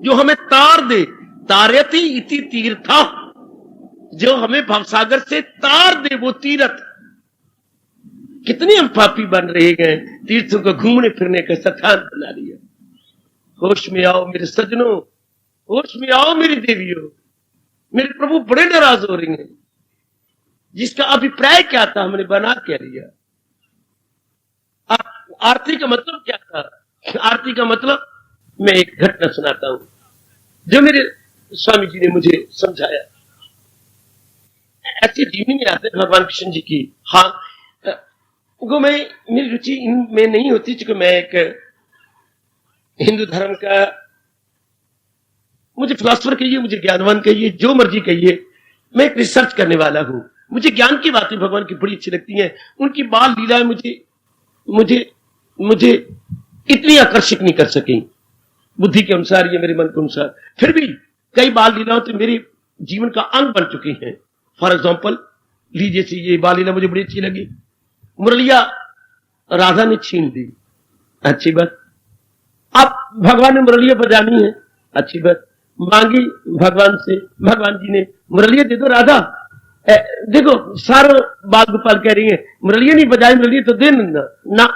जो हमें तार दे। तारयति इति तीर्था, जो हमें भवसागर से तार दे वो तीर्थ। कितने हम पापी बन रहे हैं, तीर्थों को घूमने फिरने का स्थान बना लिया। होश में आओ मेरे सज्जनों, होश में आओ मेरी देवियों। मेरे प्रभु बड़े नाराज हो रही हैं। जिसका अभिप्राय क्या था हमने बना क्या लिया। आरती का मतलब क्या था? आरती का मतलब, मैं एक घटना सुनाता हूं जो मेरे स्वामी जी ने मुझे समझाया। ऐसी जीवनी में आते भगवान कृष्ण जी की। हाँ, वो मैं, मेरी रुचि इनमें नहीं होती, क्योंकि मैं एक हिंदू धर्म का, मुझे फिलोसफर कहिए, मुझे ज्ञानवान कहिए, जो मर्जी कहिए, मैं एक रिसर्च करने वाला हूं। मुझे ज्ञान की बातें भगवान की बड़ी अच्छी लगती हैं। उनकी बाल लीलाएं मुझे इतनी आकर्षित नहीं कर सकी बुद्धि के अनुसार या मेरे मन के अनुसार। फिर भी कई बाल लीलाएं तो मेरे जीवन का अंग बन चुकी हैं। फॉर एग्जाम्पल लीजिए सी, ये बाल लीला मुझे बड़ी अच्छी लगी। मुरलिया राधा ने छीन दी, अच्छी बात। अब भगवान ने मुरलिया बजानी है, अच्छी बात। मांगी भगवान से, भगवान जी ने मुरलिया दे दो राधा, देखो सारो बाल गोपाल कह रही है मुरलिया नहीं बजाई, मुरलिया तो दिन ना,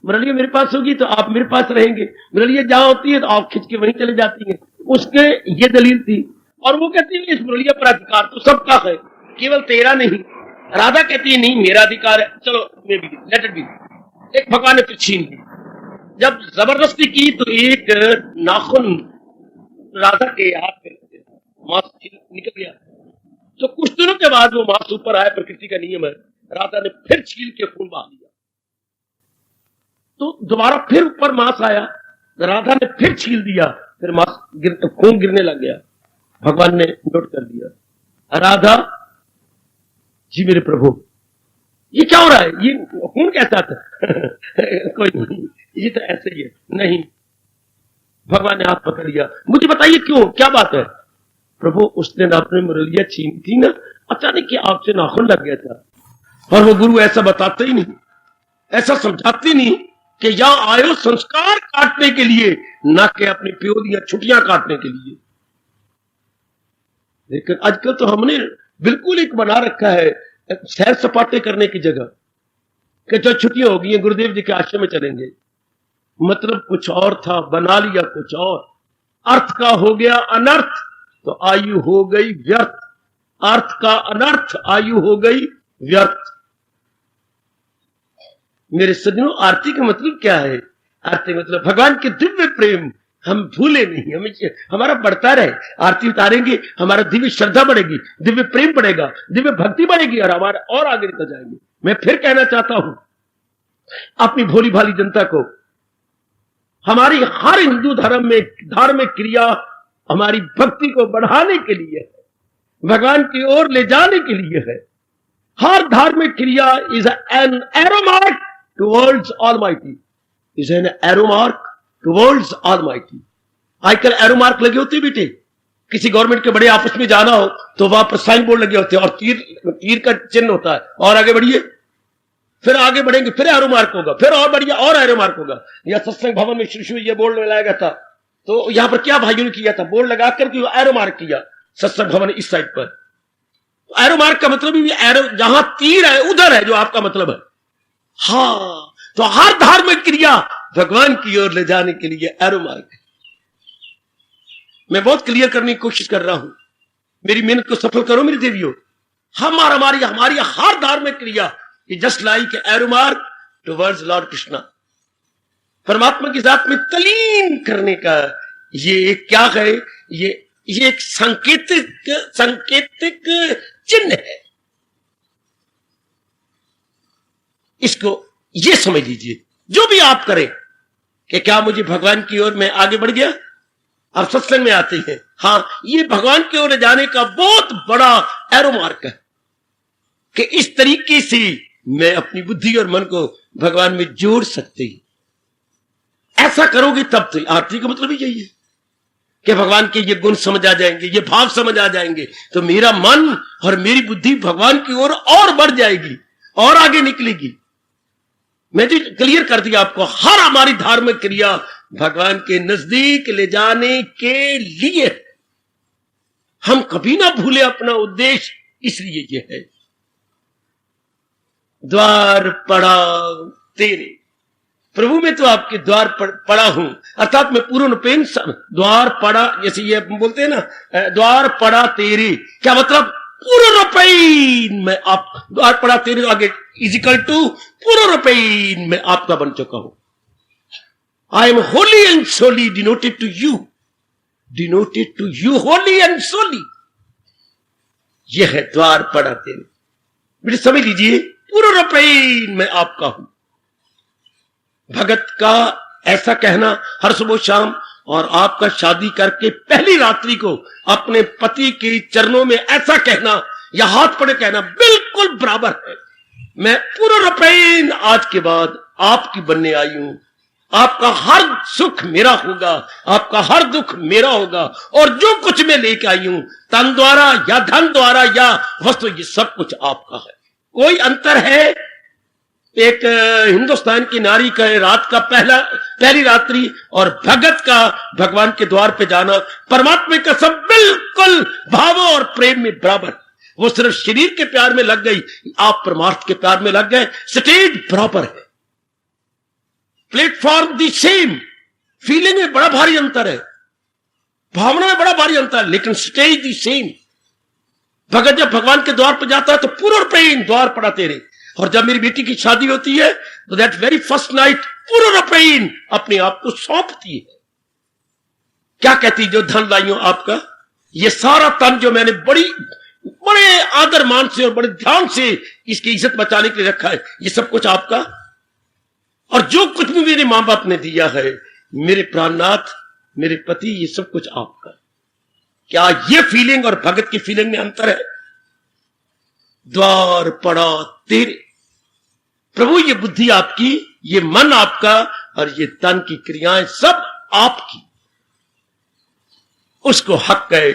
मुरलिया मेरे पास होगी तो आप मेरे पास रहेंगे, मुरलिया जहां होती है तो आप खिंच के वहीं चले जाती हैं। उसके ये दलील थी। और वो कहती है इस मुरलिया पर अधिकार तो सबका है, केवल तेरा नहीं। राधा कहती है नहीं मेरा अधिकार है, चलो मैं भी लेट इट बी। एक भगवान ने फिर छीन ली। जब जबरदस्ती की तो एक नाखून राधा के हाथ में मांस निकल गया। तो कुछ दिनों के बाद वो मांस ऊपर आया, प्रकृति का नियम है। राधा ने फिर छील के खून बहा दिया, तो दोबारा फिर ऊपर मांस आया, राधा ने फिर छील दिया, फिर मांस खून गिरने लग गया। भगवान ने नोट कर दिया, राधा जी मेरे प्रभु ये क्या हो रहा है, ये खून कैसा था? कोई नहीं, ये तो ऐसे ही है। नहीं, भगवान ने हाथ पकड़ लिया, मुझे बताइए क्यों, क्या बात है? प्रभु उस दिन आपने मुरलिया छीनी थी ना, अचानक कि आपसे नाखून लग गया था। और वो गुरु ऐसा बताते ही नहीं, ऐसा समझाते नहीं कि यहां आयो संस्कार काटने के लिए, ना कि अपनी प्योर या छुट्टियां काटने के लिए। लेकिन आजकल तो हमने बिल्कुल एक बना रखा है सैर सपाटे करने की जगह, कि जो छुट्टियां हो गई गुरुदेव जी के आश्रम में चलेंगे। मतलब कुछ और था, बना लिया कुछ और। अर्थ का हो गया अनर्थ तो आयु हो गई व्यर्थ, अर्थ का अनर्थ आयु हो गई व्यर्थ। मेरे सज्जनों, आरती का मतलब क्या है? आरती मतलब भगवान के दिव्य प्रेम हम भूले नहीं, हमें हमारा बढ़ता रहे। आरती उतारेंगे, हमारा दिव्य श्रद्धा बढ़ेगी, दिव्य प्रेम बढ़ेगा, दिव्य भक्ति बढ़ेगी और हमारा और आगे निकल जाएंगे। मैं फिर कहना चाहता हूं अपनी भोली भाली जनता को, हमारी हर हिंदू धर्म में धार्मिक क्रिया हमारी भक्ति को बढ़ाने के लिए है, भगवान की ओर ले जाने के लिए है। हर धार्मिक क्रिया is an arrow mark towards almighty, is an arrow mark towards almighty. आजकल एरो मार्क लगे होते बेटे, किसी गवर्नमेंट के बड़े ऑफिस में जाना हो तो वहां पर साइन बोर्ड लगे होते हैं और तीर का चिन्ह होता है, और आगे बढ़िए, फिर आगे बढ़ेंगे फिर एरो मार्क होगा, फिर और बढ़िया और एरो मार्क होगा। या सत्संग भवन में शुरू ये बोर्ड लगाया गया था, तो यहां पर क्या भाइयों ने किया था, बोर्ड लगाकर के एरो मार्क किया सत्संग भवन इस साइड पर। तो एरो मार्क का मतलब भी एरो, जहां तीर है उधर है जो आपका मतलब है। हाँ, तो हर धार्मिक क्रिया भगवान की ओर ले जाने के लिए एरो मार्क है। मैं बहुत क्लियर करने की कोशिश कर रहा हूं, मेरी मेहनत को सफल करो मेरी देवियों। हमारी हर धार्मिक क्रिया just like arrow mark towards Lord Krishna, परमात्मा की जात में तलीन करने का ये क्या है, ये एक सांकेतिक चिन्ह है। इसको ये समझ लीजिए, जो भी आप करें कि क्या मुझे भगवान की ओर में आगे बढ़ गया। आप सत्संग में आते हैं, हाँ, ये भगवान की ओर जाने का बहुत बड़ा एरो मार्क है कि इस तरीके से मैं अपनी बुद्धि और मन को भगवान में जोड़ सकते ही। ऐसा करोगे तब तो आरती का मतलब ही यही है कि भगवान के ये गुण समझ आ जाएंगे, ये भाव समझ आ जाएंगे, तो मेरा मन और मेरी बुद्धि भगवान की ओर और बढ़ जाएगी और आगे निकलेगी। मैं जो क्लियर कर दिया आपको, हर हमारी धार्मिक क्रिया भगवान के नजदीक ले जाने के लिए। हम कभी ना भूले अपना उद्देश्य, इसलिए ये है द्वार पड़ा तेरे। प्रभु मैं तो आपके द्वार पड़ा हूं, अर्थात मैं पूर्ण पेन द्वार पड़ा, जैसे ये बोलते हैं ना, द्वार पड़ा तेरे, क्या मतलब? पूर्ण पेन में आप, द्वार पड़ा तेरे आगे इजिकल टू पूर्ण पेन में आपका बन चुका हूं। I am holy and solely डिनोटेड to you, holy and solely. यह है द्वार पड़ा तेरे। बेटे समझ लीजिए, पूर्ण पेन में आपका हूं। भगत का ऐसा कहना हर सुबह शाम, और आपका शादी करके पहली रात्रि को अपने पति के चरणों में ऐसा कहना या हाथ पड़े कहना बिल्कुल बराबर है। मैं पूर्ण पेन आज के बाद आपकी बनने आई हूं। आपका हर सुख मेरा होगा, आपका हर दुख मेरा होगा, और जो कुछ मैं लेके आई हूं तन द्वारा या धन द्वारा या वस्तु, ये सब कुछ आपका है। कोई अंतर है? एक हिंदुस्तान की नारी का रात का पहली रात्रि और भगत का भगवान के द्वार पे जाना, परमात्मा का सब बिल्कुल भावों और प्रेम में बराबर। वो सिर्फ शरीर के प्यार में लग गई, आप परमार्थ के प्यार में लग गए। स्टेज बराबर है, प्लेटफॉर्म दी सेम, फीलिंग में बड़ा भारी अंतर है, भावना में बड़ा भारी अंतर है, लेकिन स्टेज दी सेम। भगत जब भगवान के द्वार पर जाता है तो पूर्ण प्रेम द्वार पड़ा तेरे। और जब मेरी बेटी की शादी होती है तो दैट वेरी फर्स्ट नाइट पूर्ण प्रेम अपने आप को सौंपती है। क्या कहती, जो धन लाई हूं आपका, ये सारा तन जो मैंने बड़े आदर मान से और बड़े ध्यान से इसकी इज्जत बचाने के लिए रखा है, ये सब कुछ आपका। और जो कुछ भी मेरे मां बाप ने दिया है, मेरे प्राणनाथ, मेरे पति, ये सब कुछ आपका। क्या ये फीलिंग और भगत की फीलिंग में अंतर है? द्वार पड़ा तेरे। प्रभु ये बुद्धि आपकी, ये मन आपका, और ये तन की क्रियाएं सब आपकी। उसको हक है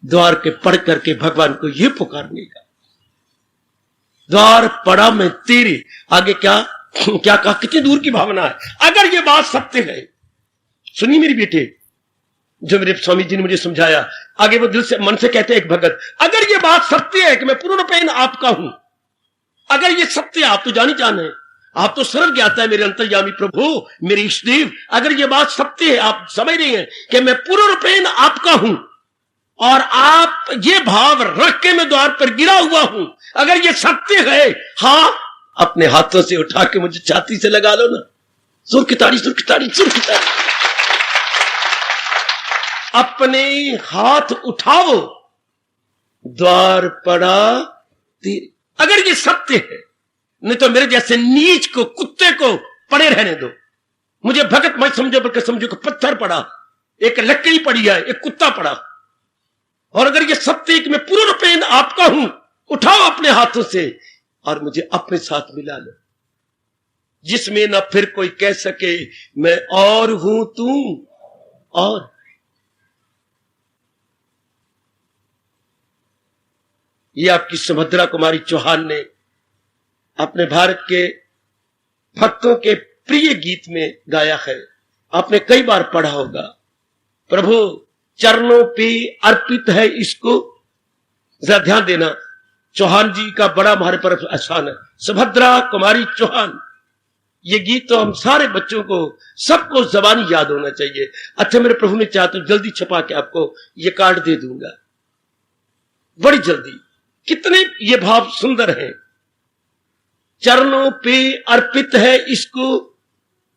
द्वार के पढ़ करके भगवान को ये पुकारने का। द्वार पड़ा मैं तेरे। आगे क्या क्या कहा, कितनी दूर की भावना है। अगर ये बात सत्य है, सुनिए मेरी बेटे, जो मेरे स्वामी जी ने मुझे समझाया, आगे वो दिल से मन से कहते हैं एक भगत, अगर ये बात सत्य है कि मैं पूर्ण पेन आपका हूं, अगर ये सत्य है, आप तो जानी जान है, आप तो सर्व ज्ञाता है मेरे अंतर्यामी प्रभु, मेरे इष्टदेव, अगर ये बात सत्य है, आप समझ रहे हैं कि मैं पूर्ण पेन आपका हूं और आप ये भाव रख के मैं द्वार पर गिरा हुआ हूं, अगर ये सत्य है, हाँ, अपने हाथों से उठा के मुझे छाती से लगा लो ना। सुर की ताड़ी, सुर की ताड़ी, सुर की ताड़ी। अपने हाथ उठाओ, द्वार पड़ा तेरे। अगर ये सत्य है, नहीं तो मेरे जैसे नीच को, कुत्ते को पड़े रहने दो। मुझे भगत मत समझो, बल्कि समझो कि पत्थर पड़ा, एक लकड़ी पड़ी है, एक कुत्ता पड़ा। और अगर ये सत्य है कि मैं पूर्ण पेन आपका हूं, उठाओ अपने हाथों से और मुझे अपने साथ मिला लो, जिसमें ना फिर कोई कह सके मैं और हूं तू और। ये आपकी सुभद्रा कुमारी चौहान ने अपने भारत के भक्तों के प्रिय गीत में गाया है। आपने कई बार पढ़ा होगा, प्रभु चरणों पे अर्पित है इसको। जरा ध्यान देना, चौहान जी का बड़ा हमारे पर एहसान है, सुभद्रा कुमारी चौहान। ये गीत तो हम सारे बच्चों को, सबको जबानी याद होना चाहिए। अच्छा, मेरे प्रभु ने चाहा तो जल्दी छपा के आपको ये कार्ड दे दूंगा, बड़ी जल्दी। कितने ये भाव सुंदर हैं। चरणों पे अर्पित है इसको,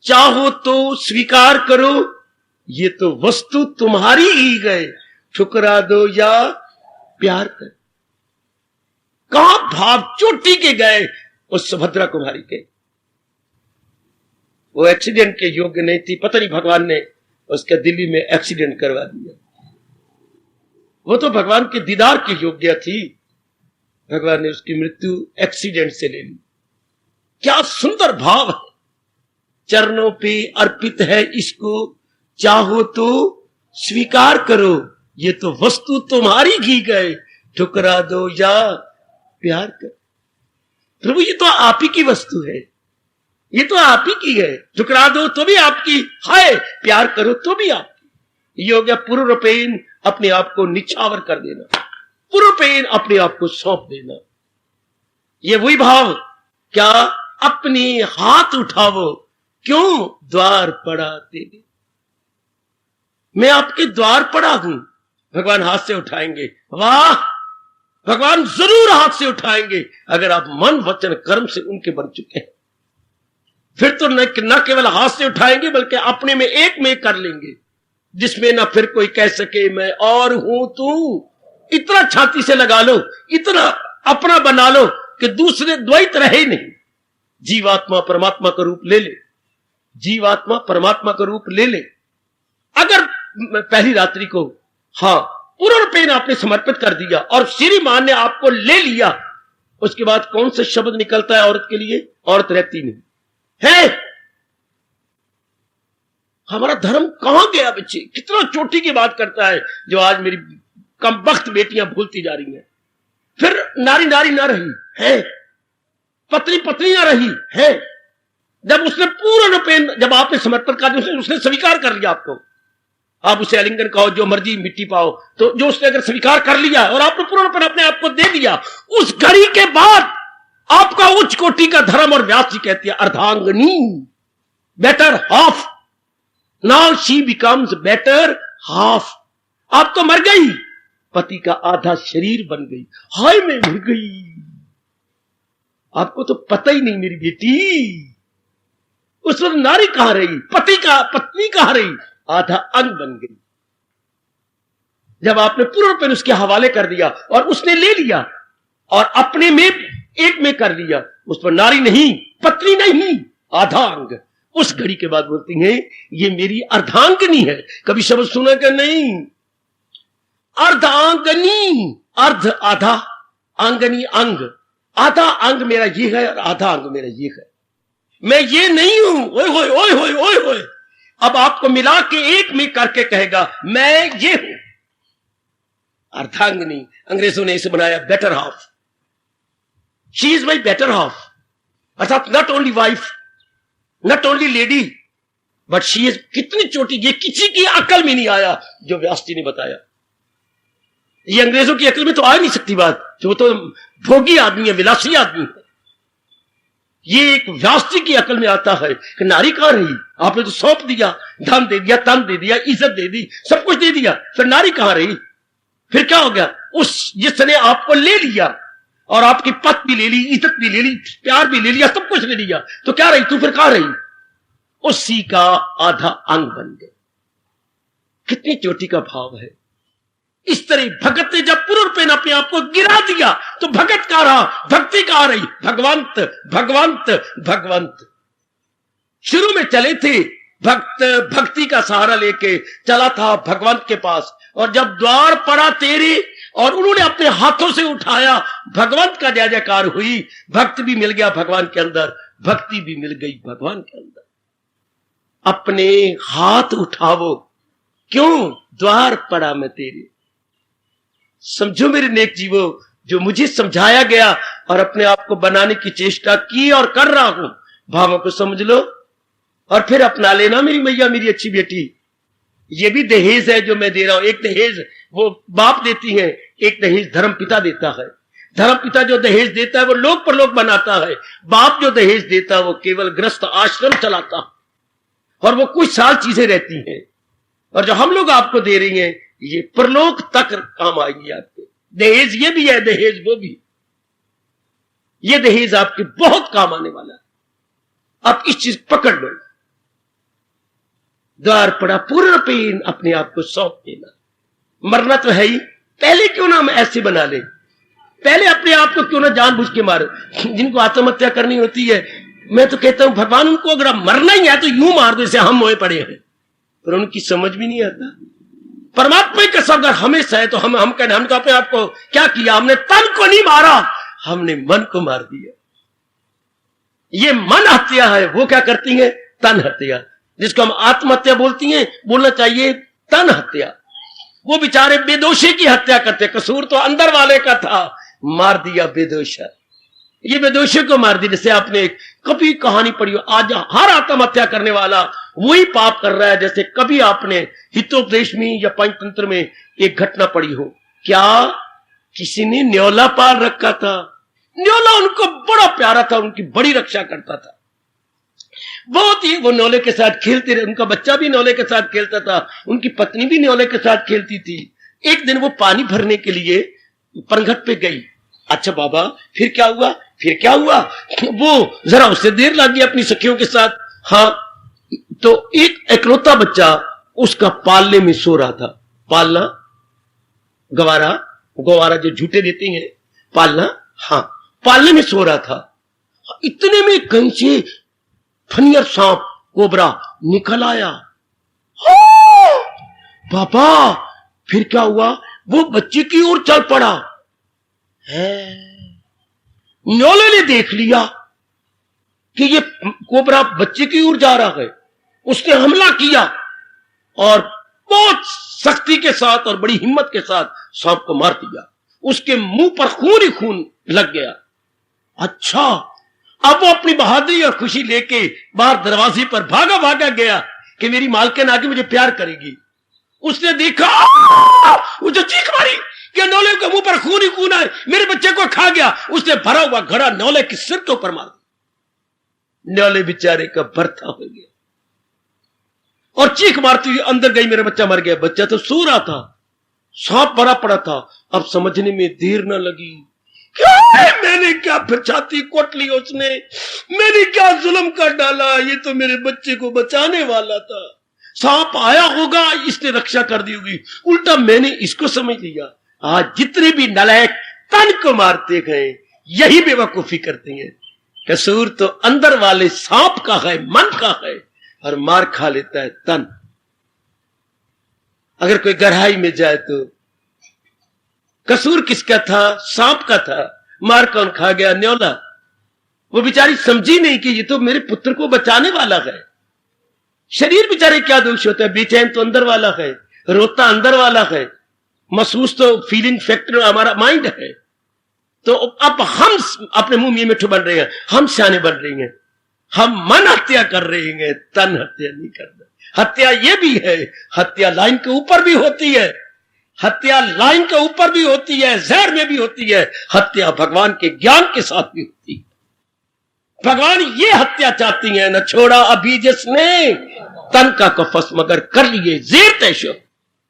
चाहो तो स्वीकार करो, ये तो वस्तु तुम्हारी ही गए, ठुकरा दो या प्यार कर। कहां भाव चोटी के गए उस सुभद्रा कुमारी के। वो एक्सीडेंट के योग्य नहीं थी, पता नहीं भगवान ने उसके दिल्ली में एक्सीडेंट करवा दिया। वो तो भगवान के दीदार के योग्य थी, भगवान ने उसकी मृत्यु एक्सीडेंट से ले ली। क्या सुंदर भाव है। चरणों पे अर्पित है इसको, चाहो तो स्वीकार करो, ये तो वस्तु तुम्हारी घी गए, ठुकरा दो या प्यार कर। प्रभु ये तो आप ही की वस्तु है, ये तो आप ही की है। ठुकरा दो तो भी आपकी, हाय प्यार करो तो भी आपकी। ये हो गया पूर्ण पेन अपने आप को निछावर कर देना, पूर्ण पेन अपने आप को सौंप देना। ये वही भाव, क्या अपने हाथ उठावो, क्यों द्वार पड़ा तेरे। मैं आपके द्वार पड़ा हूं। भगवान हाथ से उठाएंगे, वाह, भगवान जरूर हाथ से उठाएंगे अगर आप मन वचन कर्म से उनके बन चुके हैं। फिर तो न केवल हाथ से उठाएंगे बल्कि अपने में एक में कर लेंगे, जिसमें ना फिर कोई कह सके मैं और हूं तू। इतना छाती से लगा लो, इतना अपना बना लो कि दूसरे द्वैत रहे नहीं। जीवात्मा परमात्मा का रूप ले ले, जीवात्मा परमात्मा का रूप ले ले। अगर पहली रात्रि को, हाँ, पूर्ण पेन आपने समर्पित कर दिया और श्रीमान ने आपको ले लिया, उसके बाद कौन सा शब्द निकलता है औरत के लिए? औरत रहती नहीं है। हमारा धर्म कहां गया बच्चे? कितना चोटी की बात करता है, जो आज मेरी कमबख्त बेटियां भूलती जा रही हैं। फिर नारी नारी ना रही है, पत्नी पत्नी ना रही है। जब उसने पूर्ण पेन, जब आपने समर्पण कर दिया, उसने स्वीकार कर लिया आपको, आप उसे आलिंगन कहो, जो मर्जी मिट्टी पाओ, तो जो उसने अगर स्वीकार कर लिया और आपने पूर्णपण अपने आप को दे दिया, उस घड़ी के बाद आपका उच्च कोटि का धर्म, और व्यास जी कहती है अर्धांगनी, better half, now she becomes better half. आप तो मर गई, पति का आधा शरीर बन गई। हाय मैं मर गई, आपको तो पता ही नहीं मेरी बेटी। उस वक्त नारी कहां रही, पत्नी कहां रही, आधा अंग बन गई। जब आपने पूर्णपण उसके हवाले कर दिया और उसने ले लिया और अपने में एक में कर लिया, उस पर नारी नहीं, पत्नी नहीं, आधा अंग। उस घड़ी के बाद बोलती हैं ये मेरी अर्धांगनी है। कभी शब्द सुना क्या? नहीं। अर्धांगनी, अर्ध आधा, अंगनी अंग। आधा अंग मेरा ये है और आधा अंग मेरा ये है। मैं ये नहीं हूं। ओए होए ओए होए ओए होए। अब आपको मिला के एक में करके कहेगा मैं ये हूं। अर्धांगनी, अंग्रेजों ने इसे बनाया better half. She is my better half, अर्थात not only wife, not only lady, but she is. कितनी छोटी, ये किसी की अकल में नहीं आया जो व्यास जी ने बताया। ये अंग्रेजों की अकल में तो आ नहीं सकती बात, जो तो भोगी आदमी है, विलासी आदमी है। ये एक व्यास जी की अकल में आता है कि नारी कहां रही, आपने तो सौंप दिया, धन दे दिया, तन दे दिया, इज्जत दे दी, सब कुछ दे दिया, फिर नारी कहां रही? फिर क्या हो गया? उस जिसने आपको ले लिया और आपकी पत भी ले ली, इज्जत भी ले ली, प्यार भी ले लिया, सब कुछ ले लिया, तो क्या रही तू? फिर कहां रही? उसी का आधा अंग बन गए। कितनी चोटी का भाव है। इस तरह भगत ने जब पूर्णपेन अपने आप को गिरा दिया तो भगत कहां रहा, भक्ति कहां रही? भगवंत भगवंत भगवंत। शुरू में चले थे भक्त, भक्ति का सहारा लेके चला था भगवंत के पास, और जब द्वार पड़ा तेरे और उन्होंने अपने हाथों से उठाया, भगवंत का जय जयकार हुई। भक्त भी मिल गया भगवान के अंदर, भक्ति भी मिल गई भगवान के अंदर। अपने हाथ उठावो, क्यों? द्वार पड़ा मैं तेरे। समझो मेरे नेक जीवो, जो मुझे समझाया गया और अपने आप को बनाने की चेष्टा की और कर रहा हूं, भावों को समझ लो और फिर अपना लेना मेरी मैया, मेरी अच्छी बेटी। ये भी दहेज है जो मैं दे रहा हूं। एक दहेज वो बाप देती है, एक दहेज धर्म पिता देता है। धर्म पिता जो दहेज देता है वो लोक परलोक बनाता है। बाप जो दहेज देता है वो केवल ग्रस्त आश्रम चलाता है और वो कुछ साल चीजें रहती हैं। और जो हम लोग आपको दे रही हैं ये परलोक तक काम आएंगी आपके। दहेज ये भी है, दहेज वो भी। ये दहेज आपके बहुत काम आने वाला है, आप इस चीज पकड़ लो। द्वार पड़ा पूर्ण पेन, अपने आप को सौंप देना। मरना तो है ही, पहले क्यों ना हम ऐसे बना ले, पहले अपने आप को क्यों ना जानबूझ के मारो। जिनको आत्महत्या करनी होती है, मैं तो कहता हूं भगवान उनको अगर मरना ही है तो यूं मार दो जैसे हम मोए पड़े हैं, पर उनकी समझ भी नहीं आता। परमात्मा का शब्द हमेशा है तो हम कहने, हम तो अपने आप को क्या किया, हमने तन को नहीं मारा, हमने मन को मार दिया। ये मन हत्या है, वो क्या करती है? तन हत्या, जिसको हम आत्महत्या बोलती हैं, बोलना चाहिए तन हत्या। वो बेचारे बेदोषी की हत्या करते, कसूर तो अंदर वाले का था, मार दिया बेदोषा। ये बेदोषी को मार दिया। जैसे आपने कभी कहानी पढ़ी हो, आज हर आत्महत्या करने वाला वही पाप कर रहा है। जैसे कभी आपने हितोपदेश में या पंचतंत्र में एक घटना पढ़ी हो, क्या किसी ने न्योला पाल रखा था। न्योला उनको बड़ा प्यारा था, उनकी बड़ी रक्षा करता था, बहुत ही। वो न्योले के साथ खेलते रहे, उनका बच्चा भी न्योले के साथ खेलता था, उनकी पत्नी भी न्योले के साथ खेलती थी। एक दिन वो पानी भरने के लिए परघट पे गई। अच्छा बाबा, फिर क्या हुआ? फिर क्या हुआ? वो जरा उससे देर लग गई अपनी सखियों के साथ। हाँ, तो एक इकलौता बच्चा उसका पालने में सो रहा था। पालना, गवारा, गवारा जो झूठे देते हैं, पालना, हाँ, पालने में सो रहा था। इतने में कहीं से फनियर सांप, कोबरा निकल आया। बाबा, फिर क्या हुआ? वो बच्चे की ओर चल पड़ा है। न्योले ने देख लिया कि ये कोबरा बच्चे की ओर जा रहा है। उसने हमला किया और बहुत सख्ती के साथ और बड़ी हिम्मत के साथ सांप को मार दिया। उसके मुंह पर खून ही खून लग गया। अच्छा, अब वो अपनी बहादुरी और खुशी लेके बाहर दरवाजे पर भागा भागा गया कि मेरी मालकिन आके मुझे प्यार करेगी। उसने देखा, वो जो चीख मारी कि नौले के मुंह पर खून ही खून है, मेरे बच्चे को खा गया। उसने भरा हुआ घड़ा नौले के सिर के ऊपर मार दिया। नौले बेचारे का बर्था हो गया और चीख मारती हुई अंदर गई, मेरा बच्चा मर गया। बच्चा तो सो रहा था, सांप भरा पड़ा था। अब समझने में देर न लगी, क्या है? मैंने क्या फिर छाती कोट ली उसने, मैंने क्या जुल्म कर डाला, ये तो मेरे बच्चे को बचाने वाला था। सांप आया होगा, इसने रक्षा कर दी होगी, उल्टा मैंने इसको समझ लिया। आज जितने भी नालायक तन को मारते गए, यही बेवकूफी करते हैं। कसूर तो अंदर वाले सांप का है, मन का है, और मार खा लेता है तन। अगर कोई गहराई में जाए तो कसूर किसका था? सांप का था। मार कौन खा गया? न्योला। वो बेचारी समझी नहीं कि ये तो मेरे पुत्र को बचाने वाला है। शरीर बेचारे क्या दोष होता है? बेचैन तो अंदर वाला है, रोता अंदर वाला है, महसूस तो फीलिंग फैक्टर हमारा माइंड है। तो अब हम अपने मुंह में मिठू बन रहे हैं, हम सियाने बन रहे हैं, हम मन हत्या कर रहे हैं, तन हत्या नहीं कर रहे। हत्या ये भी है, हत्या लाइन के ऊपर भी होती है, हत्या लाइन के ऊपर भी होती है, जहर में भी होती है, हत्या भगवान के ज्ञान के साथ भी होती है। भगवान ये हत्या चाहती है, न छोड़ा अभी जिसने तन का कफस मगर कर लिए जेर तैशो।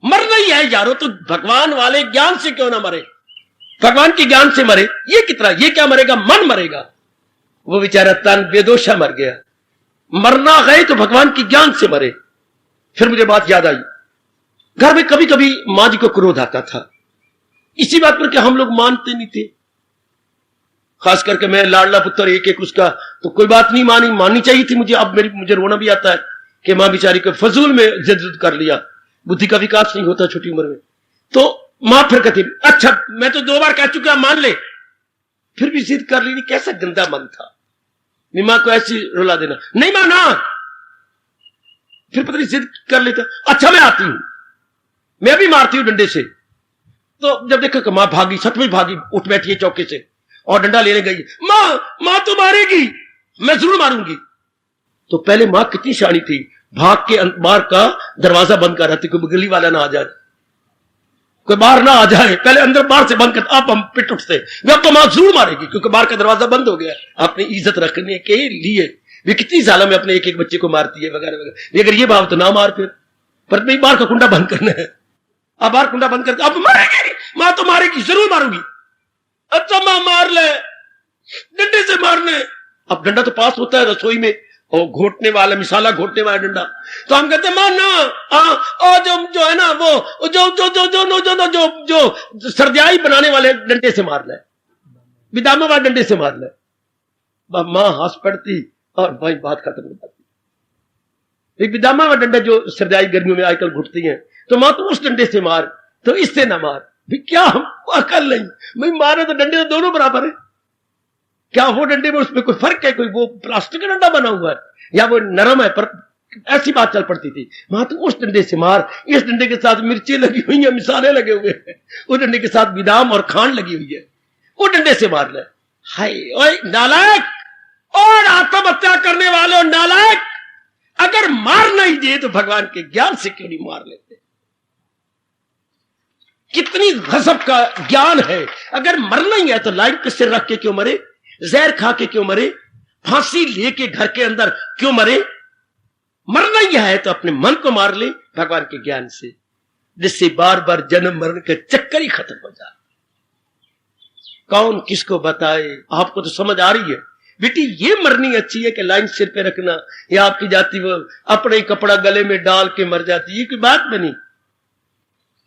मरना ही है यारो, तो भगवान वाले ज्ञान से क्यों ना मरे? भगवान के ज्ञान से मरे। ये कितना, ये क्या मरेगा? मन मरेगा। वो बेचारा तन बेदोशा मर गया। मरना गए तो भगवान के ज्ञान से मरे। फिर मुझे बात याद आई, घर में कभी कभी मां जी को क्रोध आता था, इसी बात पर कि हम लोग मानते नहीं थे। खास करके मैं लाडला पुत्र एक एक उसका, तो कोई बात नहीं माननी चाहिए थी मुझे। अब मुझे रोना भी आता है कि मां बेचारी को फजूल में जिद कर लिया। बुद्धि का विकास नहीं होता छोटी उम्र में। तो मां फिर कहती, अच्छा मैं तो 2 बार कह चुका, मान ले। फिर भी जिद कर ली नहीं। कैसा गंदा मन था मां को ऐसी रुला देना। नहीं माना, फिर पता नहीं जिद कर लेता। अच्छा मैं आती हूं, मैं भी मारती हूं डंडे से। तो जब देखा कि मां भागी, सच में भागी, उठ बैठी है चौके से और डंडा लेने गई। मां तो मारेगी, मैं जरूर मारूंगी। तो पहले मां कितनी शानी थी, भाग के बाहर का दरवाजा बंद कर रही, कोई गली वाला ना आ जाए, कोई बाहर ना आ जाए, पहले अंदर बाहर से बंद कर। आप हम पिट उठते, वे अब तो मां जरूर मारेगी क्योंकि बाहर का दरवाजा बंद हो गया। अपनी इज्जत रखने के लिए वे कितनी जालिम में अपने एक एक बच्चे को मारती है वगैरह वगैरह। अगर ये भाव तो ना मार, फिर पर नहीं, बाहर का कुंडा बंद करना है। अब बाहर कुंडा बंद करके अब मारेगी, मां तो मारेगी, जरूर मारूंगी। अच्छा मां मार ले, डंडे से मारने। अब डंडा तो पास होता है रसोई में, और घोटने वाला, मिसाला घोटने वाला डंडा। तो हम कहते मां ना, जो है ना वो जो सर्दियाई बनाने वाले डंडे से मार ले, बिदामा वाले डंडे से मार ले। मां हंस पड़ती और भाई बात खत्म हो जाती। बिदामा वाला डंडा जो सर्दियाई गर्मियों में आजकल घुटती है, तो मां तो उस डंडे से मार, तो इससे ना मार। भी क्या हम अकल नहीं, भाई मारे तो डंडे तो दोनों बराबर है। क्या वो डंडे में उसमें कोई फर्क है? कोई वो प्लास्टिक का डंडा बना हुआ है या वो नरम है? पर ऐसी बात चल पड़ती थी। मां तो उस डंडे से मार, इस डंडे के साथ मिर्ची लगी हुई है, मिसाले लगे हुए हैं, उस डंडे के साथ बिदाम और खांड लगी हुई है, वो डंडे से मार ले। हाय ओए नालायक और आत्महत्या करने वाले नालायक, अगर मार नहीं दिए तो भगवान के ज्ञान से क्यों नहीं मार लेते? कितनी गजब का ज्ञान है। अगर मरना ही है तो लाइन पे सिर रख के क्यों मरे? जहर खा के क्यों मरे? फांसी लेके घर के अंदर क्यों मरे? मरना ही है तो अपने मन को मार ले भगवान के ज्ञान से, जिससे बार बार जन्म मरण के चक्कर ही खत्म हो जाए। कौन किसको बताए? आपको तो समझ आ रही है बेटी, ये मरनी अच्छी है कि लाइन सिर पे रखना, या आपकी जाती वो अपने ही कपड़ा गले में डाल के मर जाती, ये कोई बात बनी?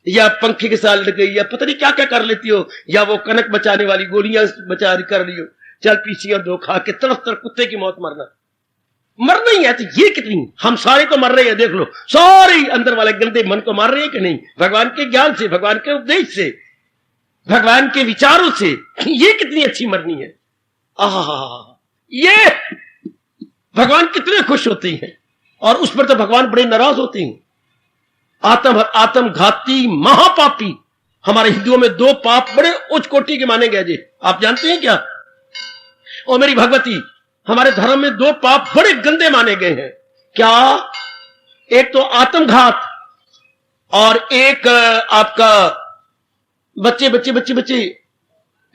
या पंखे के साथ लग गई, या पता नहीं क्या क्या कर लेती हो, या वो कनक बचाने वाली गोलियां बचा कर ली हो, चल पीछे और दो खा के तरफ तरफ कुत्ते की मौत मरना। मरना ही है तो ये कितनी, हम सारे तो मर रहे हैं, देख लो सारे अंदर वाले गंदे मन को मार रहे हैं कि नहीं? भगवान के ज्ञान से, भगवान के उपदेश से, भगवान के विचारों से। ये कितनी अच्छी मरनी है। ये भगवान कितने खुश होते हैं, और उस पर तो भगवान बड़े नाराज होते हैं। आत्मघाती महापापी, हमारे हिंदुओं में 2 पाप बड़े उच्च कोटि के माने गए जी, आप जानते हैं क्या? और मेरी भगवती, हमारे धर्म में 2 पाप बड़े गंदे माने गए हैं। क्या? एक तो आत्मघात और एक आपका बच्चे बच्चे बच्चे बच्चे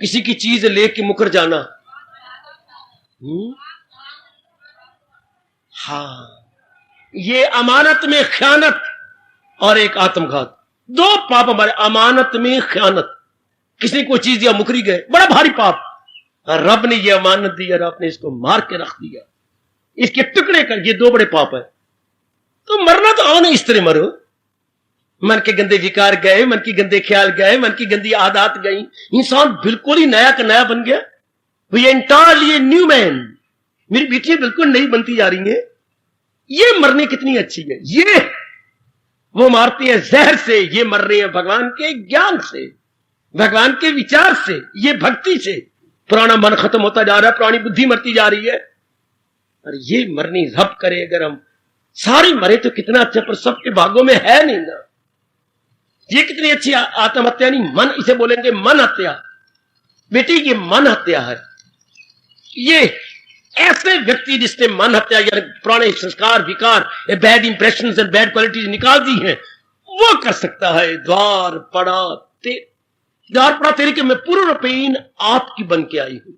किसी की चीज लेके मुकर जाना। हाँ, ये अमानत में ख़यानत और एक आत्मघात, दो पाप हमारे। अमानत में ख़यानत, किसी को चीज दिया मुकरी गए, बड़ा भारी पाप। रब ने ये अमानत दी और आपने इसको मार के रख दिया, इसके टुकड़े कर, ये दो बड़े पाप है। तो मरना तो आओ ना, इस तरह मरो। मन के गंदे विकार गए, मन की गंदे ख्याल गए, मन की गंदी आदत गई, इंसान बिल्कुल ही नया का नया बन गया। We entirely new man. मेरी बेटियां बिल्कुल नई बनती जा रही हैं। ये मरने कितनी अच्छी है। ये वो मारती है जहर से, ये मर रही है भगवान के ज्ञान से, भगवान के विचार से, ये भक्ति से। पुराना मन खत्म होता जा रहा है, पुरानी बुद्धि मरती जा रही है। और ये मरनी रब करे, अगर हम सारी मरे तो कितना अच्छा, पर सबके भागों में है नहीं ना। ये कितनी अच्छी आत्महत्या नहीं, मन, इसे बोलेंगे मन हत्या। बेटी ये मन हत्या है। ये ऐसे व्यक्ति जिसने मन हत्या यानी पुराने संस्कार, विकार, bad impressions and bad qualities निकाल दी हैं, वो कर सकता है। द्वार पड़ा तेरे के मैं पूर्ण रूपेण आपकी बन के आई हूं,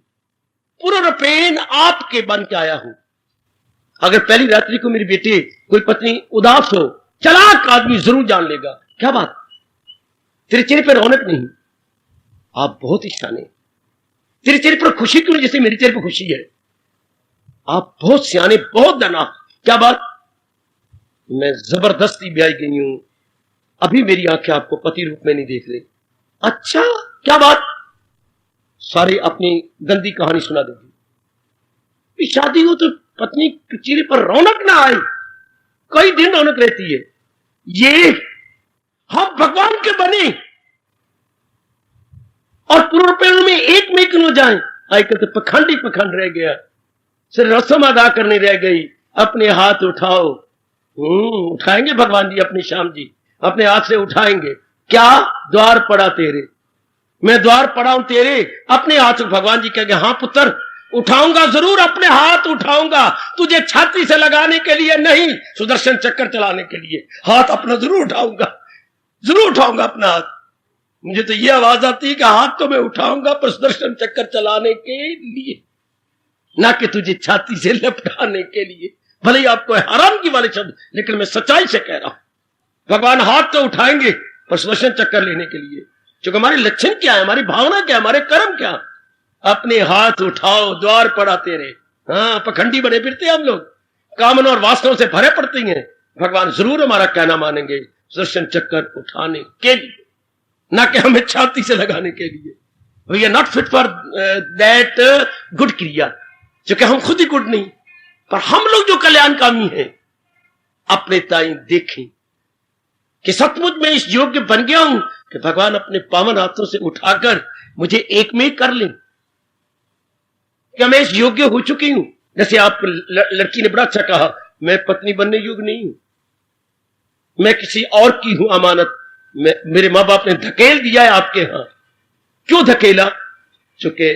पूर्ण रूपेण आपके बन के आया हूं। अगर पहली रात्रि को मेरी बेटी कोई पत्नी उदास हो, चालाक आदमी जरूर जान लेगा, क्या बात, तेरे चेहरे पर रौनक नहीं, आप बहुत ही शाने, तेरे चेहरे पर खुशी क्यों, जैसे मेरे चेहरे पर खुशी है, आप बहुत सियाने, बहुत दाना, क्या बात, मैं जबरदस्ती ब्याई गई हूं, अभी मेरी आंखें आपको पति रूप में नहीं देख रही। अच्छा, क्या बात, सारे अपनी गंदी कहानी सुना देगी। शादी हो तो पत्नी के चेहरे पर रौनक ना आए, कई दिन रौनक रहती है। ये हम भगवान के बने और पूर्ण रूपेण में एक में क्यों जाए। आजकल तो पखंड ही पखंड रह गया, सिर्फ रस्म अदा करनी रह गई। अपने हाथ उठाओ, उठाएंगे भगवान जी, अपनी श्याम जी अपने हाथ से उठाएंगे। क्या, द्वार पड़ा तेरे, मैं द्वार पड़ा हूं तेरे, अपने हाथ से भगवान जी कहेंगे हाँ पुत्र उठाऊंगा, जरूर अपने हाथ उठाऊंगा, तुझे छाती से लगाने के लिए नहीं, सुदर्शन चक्कर चलाने के लिए हाथ अपना जरूर उठाऊंगा, जरूर उठाऊंगा अपना हाथ। मुझे तो ये आवाज आती है कि हाथ तो मैं उठाऊंगा पर सुदर्शन चक्कर चलाने के लिए, ना कि तुझे छाती से लपटाने के लिए। भले ही आपको हराम की वाले शब्द, लेकिन मैं सच्चाई से कह रहा हूं, भगवान हाथ तो उठाएंगे पर सुदर्शन चक्कर लेने के लिए। क्योंकि हमारे लक्षण क्या है, हमारी भावना क्या है, हमारे कर्म क्या, अपने हाथ उठाओ, द्वार पड़ा तेरे। हाँ, पखंडी बने फिरते हम लोग, कामना और वासनाओं से भरे पड़ते हैं। भगवान जरूर हमारा कहना मानेंगे, सुदर्शन चक्कर उठाने के लिए, ना कि हमें छाती से लगाने के लिए। We are not fit for that good क्रिया, क्योंकि हम खुद ही गुड नहीं। पर हम लोग जो कल्याणकामी हैं, अपने ताई देखें कि सचमुच मैं इस योग्य बन गया हूं कि भगवान अपने पावन हाथों से उठाकर मुझे एक में कर लें। क्या मैं इस योग्य हो चुकी हूं? जैसे आप लड़की ने बड़ा अच्छा कहा, मैं पत्नी बनने योग्य नहीं हूं, मैं किसी और की हूं अमानत, मेरे मां बाप ने धकेल दिया है आपके यहां। क्यों धकेला? क्योंकि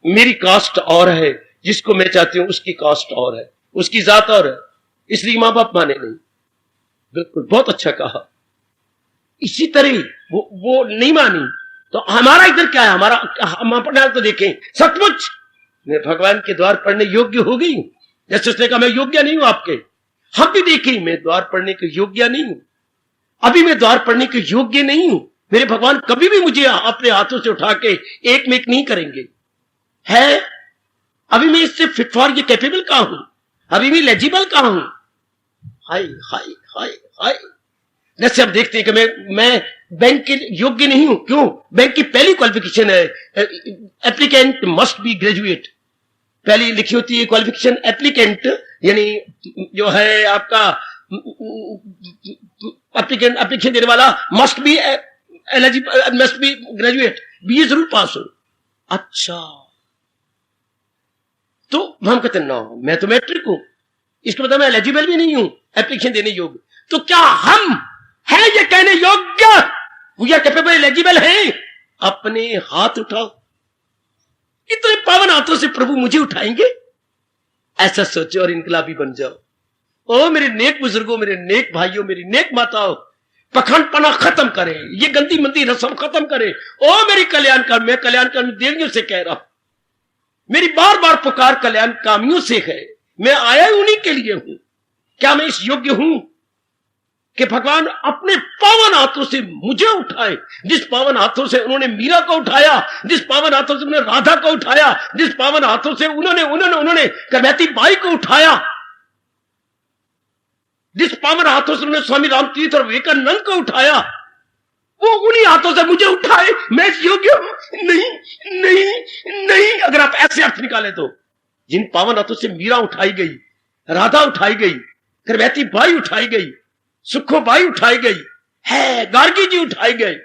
मेरी कास्ट और है, जिसको मैं चाहती हूं उसकी कास्ट और है, उसकी जात और है, इसलिए मां बाप माने नहीं। बिल्कुल, बहुत अच्छा कहा। इसी तरह वो नहीं मानी तो हमारा इधर क्या है, हमारा हम अपना तो देखें, सचमुच मैं भगवान के द्वार पढ़ने योग्य हो गई हूं, जैसे उसने कहा मैं योग्य नहीं हूं आपके। हम भी देखें, मैं द्वार पढ़ने के योग्य नहीं हूं, अभी मैं द्वार पढ़ने के योग्य नहीं हूं। मेरे भगवान कभी भी मुझे अपने हाथों से उठा के एक में एक नहीं करेंगे। है अभी मैं इससे फिट फॉर ये कैपेबल कहां हूं, अभी मैं एलिजिबल कहां हूं। हाय हाय हाय हाय। जैसे अब देखते हैं कि मैं बैंक के योग्य नहीं हूं। क्यों? बैंक की पहली क्वालिफिकेशन है एप्लीकेंट मस्ट बी ग्रेजुएट, पहली लिखी होती है क्वालिफिकेशन एप्लीकेंट, यानी जो है आपका एप्लीकेशन देने वाला must be eligible, must be graduate, BA जरूर पास हो। अच्छा, तो हम कहते हैं ना मैं तो मैट्रिक हूं, इसका मतलब मैं एलिजिबल भी नहीं हूं एप्लीकेशन देने योग्य। तो क्या हम है ये कहने योग्य, वी आर कैपेबल, एलिजिबल है? अपने हाथ उठाओ, इतने पावन हाथों से प्रभु मुझे उठाएंगे, ऐसा सोचो और इनकलाबी बन जाओ। ओ मेरे नेक बुजुर्गों, मेरे नेक भाइयों, मेरी नेक माताओं, पखंडपना खत्म करें, ये गंदी मंदी रस्म खत्म करें। ओ मेरी कल्याणकार, मैं कल्याणकार देवियों से कह रहा हूं, मेरी बार बार पुकार कल्याण कामियों से है, मैं आया उन्हीं के लिए हूं। क्या मैं इस योग्य हूं कि भगवान अपने पावन हाथों से मुझे उठाए? जिस पावन हाथों से उन्होंने मीरा को उठाया, जिस पावन हाथों से उन्होंने राधा को उठाया, जिस पावन हाथों से उन्होंने करवैती बाई को उठाया, जिस पावन हाथों से उन्होंने स्वामी रामतीर्थ और विवेकानंद को उठाया, वो उन्हीं हाथों से मुझे उठाए। मैं इस योग्य हूं? नहीं नहीं नहीं। अगर आप ऐसे अर्थ निकाले तो जिन पावन हाथों से मीरा उठाई गई, राधा उठाई गई, करवैती बाई उठाई गई, सुखो बाई उठाई गई है, गार्गी जी उठाए गए,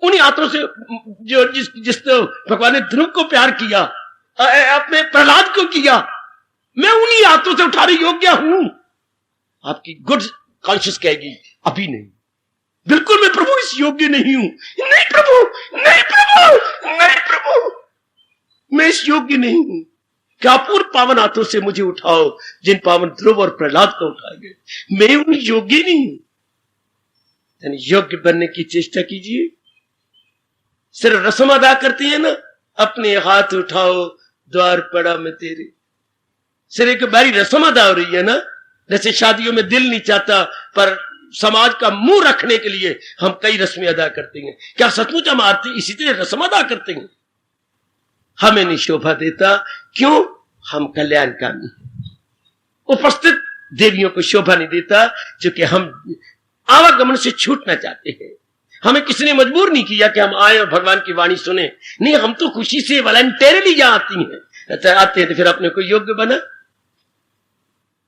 उन्हीं हाथों से जो जिस भगवान ने ध्रुव को प्यार किया, अपने प्रहलाद को किया, मैं उन्हीं हाथों से उठाने योग्य हूं। आपकी गुड कॉन्शियस कहेगी अभी नहीं, बिल्कुल मैं प्रभु इस योग्य नहीं हूं। नहीं प्रभु, नहीं प्रभु, नहीं प्रभु, मैं इस योग्य नहीं हूं। क्या पूर्ण पावन हाथों से मुझे उठाओ जिन पावन ध्रुव और प्रहलाद को उठाए गए, मैं उन योग्य नहीं हूं। यानी योग्य बनने की चेष्टा कीजिए। सिर्फ रस्म अदा करती है ना, अपने हाथ उठाओ द्वार पड़ा मैं तेरे, सिर्फ एक बारी रस्म अदा हो रही है ना। जैसे शादियों में दिल नहीं चाहता पर समाज का मुंह रखने के लिए हम कई रस्में अदा करते हैं। क्या सचमुच हम आरती इसी तरह रस्म अदा करते हैं? हमें नहीं शोभा देता। क्यों? हम कल्याणकामी हैं। उपस्थित देवियों को शोभा नहीं देता क्योंकि हम आवागमन से छूटना चाहते हैं। हमें किसी ने मजबूर नहीं किया कि हम आए और भगवान की वाणी सुने। नहीं, हम तो खुशी से वॉलंटियरली यहां आती हैं, आते हैं तो फिर अपने को योग्य बना।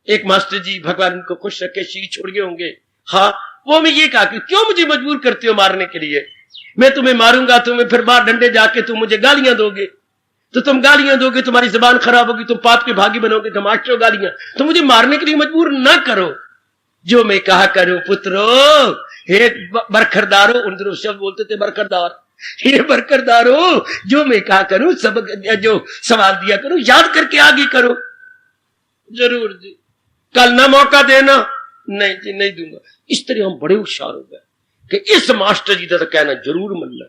एक मास्टर जी भगवान उनको खुश रखे शी छोड़ गए होंगे। हाँ, वो हमें ये कहा कि क्यों मुझे मजबूर करते हो मारने के लिए? मैं तुम्हें मारूंगा, तुम्हें फिर बाहर डंडे जाके तुम मुझे गालियां दोगे, तो तुम गालियां दोगे, तुम्हारी जुबान खराब होगी, तुम पाप के भागी बनोगे, तुम मास्टर गालियां, तो मुझे मारने के लिए मजबूर ना करो। जो मैं कहा करूं पुत्रो, हे बरखरदारो, उन शब्द बोलते थे बरखरदार, हे बरखरदारो, जो मैं कहा करूं सब जो सवाल दिया करो याद करके आगे करो। जरूर जी, कल ना मौका देना। नहीं जी, नहीं दूंगा। इस तरह हम बड़े होशियार हो गए कि इस मास्टर जी का तो कहना जरूर मनना।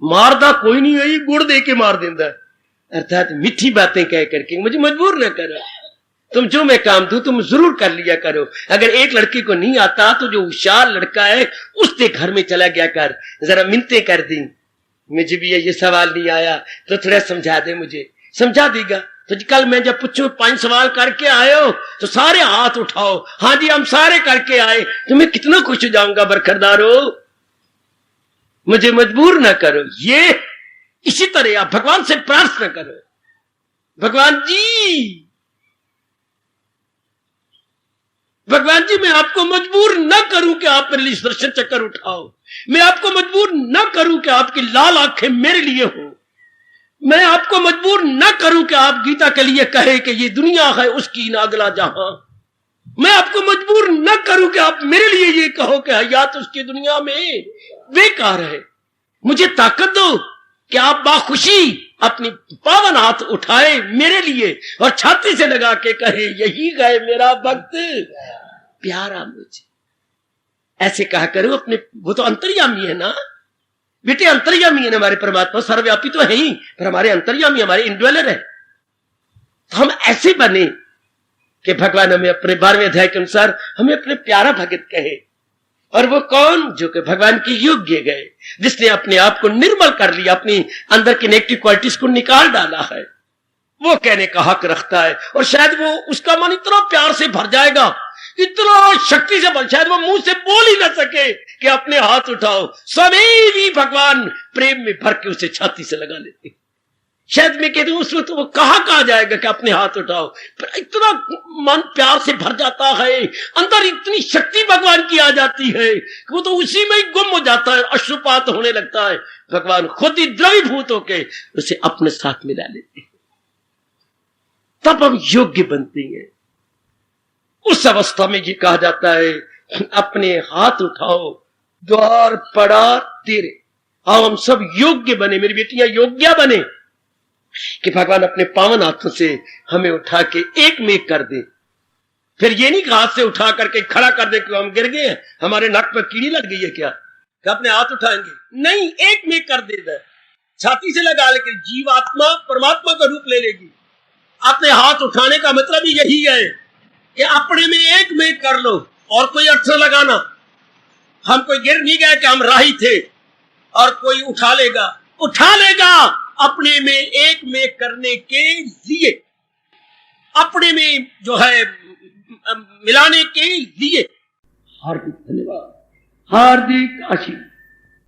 मारदा कोई नहीं है, गुड़ दे के मार देता है, अर्थात मीठी बातें कह करके मुझे मजबूर ना करो। तुम जो मैं काम दूं तुम जरूर कर लिया करो। अगर एक लड़की को नहीं आता तो जो होशियार लड़का है उसके घर में चला गया कर, जरा मिन्नतें कर दी, मुझे भी ये सवाल नहीं आया तो थोड़ा समझा दे, मुझे समझा देगा। तो कल मैं जब पूछूं 5 सवाल करके आए हो तो सारे हाथ उठाओ। हाँ जी, हम सारे करके आए, तो मैं कितना खुश हो जाऊंगा। बरखरदारो, मुझे मजबूर ना करो। ये इसी तरह आप भगवान से प्रार्थना करो, भगवान जी, भगवान जी, मैं आपको मजबूर न करूं कि आप मेरे लिए दर्शन चक्कर उठाओ। मैं आपको मजबूर न करूं कि आपकी लाल आंखें मेरे लिए हो। मैं आपको मजबूर न करूं कि आप गीता के लिए कहे कि ये दुनिया है उसकी न अगला जहां। मैं आपको मजबूर न करूं कि आप मेरे लिए ये कहो कि हयात उसकी दुनिया में बेकार है। मुझे ताकत दो कि आप बाखुशी अपनी पावन हाथ उठाए मेरे लिए और छाती से लगा के कहे, यही गए मेरा भक्त प्यारा मुझे। ऐसे कहा करो अपने, वो तो अंतर्यामी है ना बेटे, अंतर्यामी है ना हमारे परमात्मा, सर्वव्यापी तो है ही, पर हमारे अंतर्यामी, हमारे इंडवेलर है। तो हम ऐसे बने कि भगवान हमें अपने 12वें अध्याय के अनुसार हमें अपने प्यारा भगत कहे। और वो कौन? जो कि भगवान के योग्य गए, जिसने अपने आप को निर्मल कर लिया, अपनी अंदर की नेगेटिव क्वालिटीज को निकाल डाला है, वो कहने का हक रखता है। और शायद वो उसका मन इतना प्यार से भर जाएगा, इतना शक्ति से भर, शायद वो मुंह से बोल ही ना सके कि अपने हाथ उठाओ। सभी भी भगवान प्रेम में भर के उसे छाती से लगा लेते। शायद मैं कहती हूं उसमें तो वो कहा जाएगा कि अपने हाथ उठाओ, पर इतना मन प्यार से भर जाता है, अंदर इतनी शक्ति भगवान की आ जाती है कि वो तो उसी में ही गुम हो जाता है, अश्रुपात होने लगता है। भगवान खुद ही द्रवीभूत होके उसे अपने साथ मिला लेते हैं, तब हम योग्य बनते हैं। उस अवस्था में ये कहा जाता है, अपने हाथ उठाओ द्वार पड़ा तेरे। आओ हम सब योग्य बने, मेरी बेटियां योग्य बने कि भगवान अपने पावन हाथों से हमें उठा के एक में कर दे। फिर ये नहीं कि हाथ से उठा करके खड़ा कर दे कि हम गिर गए हैं, हमारे नाक पर कीड़ी लग गई है क्या, कि अपने हाथ उठाएंगे? नहीं, एक में कर देता है, छाती से लगा लेकर जीवात्मा परमात्मा का रूप ले लेगी। अपने हाथ उठाने का मतलब ही यही है कि अपने में एक में कर लो, और कोई अर्थ न लगाना। हम कोई गिर नहीं गए कि हम राही थे और कोई उठा लेगा अपने में एक में करने के लिए, अपने में जो है मिलाने के लिए। हार्दिक धन्यवाद, हार्दिक आशीर्वाद।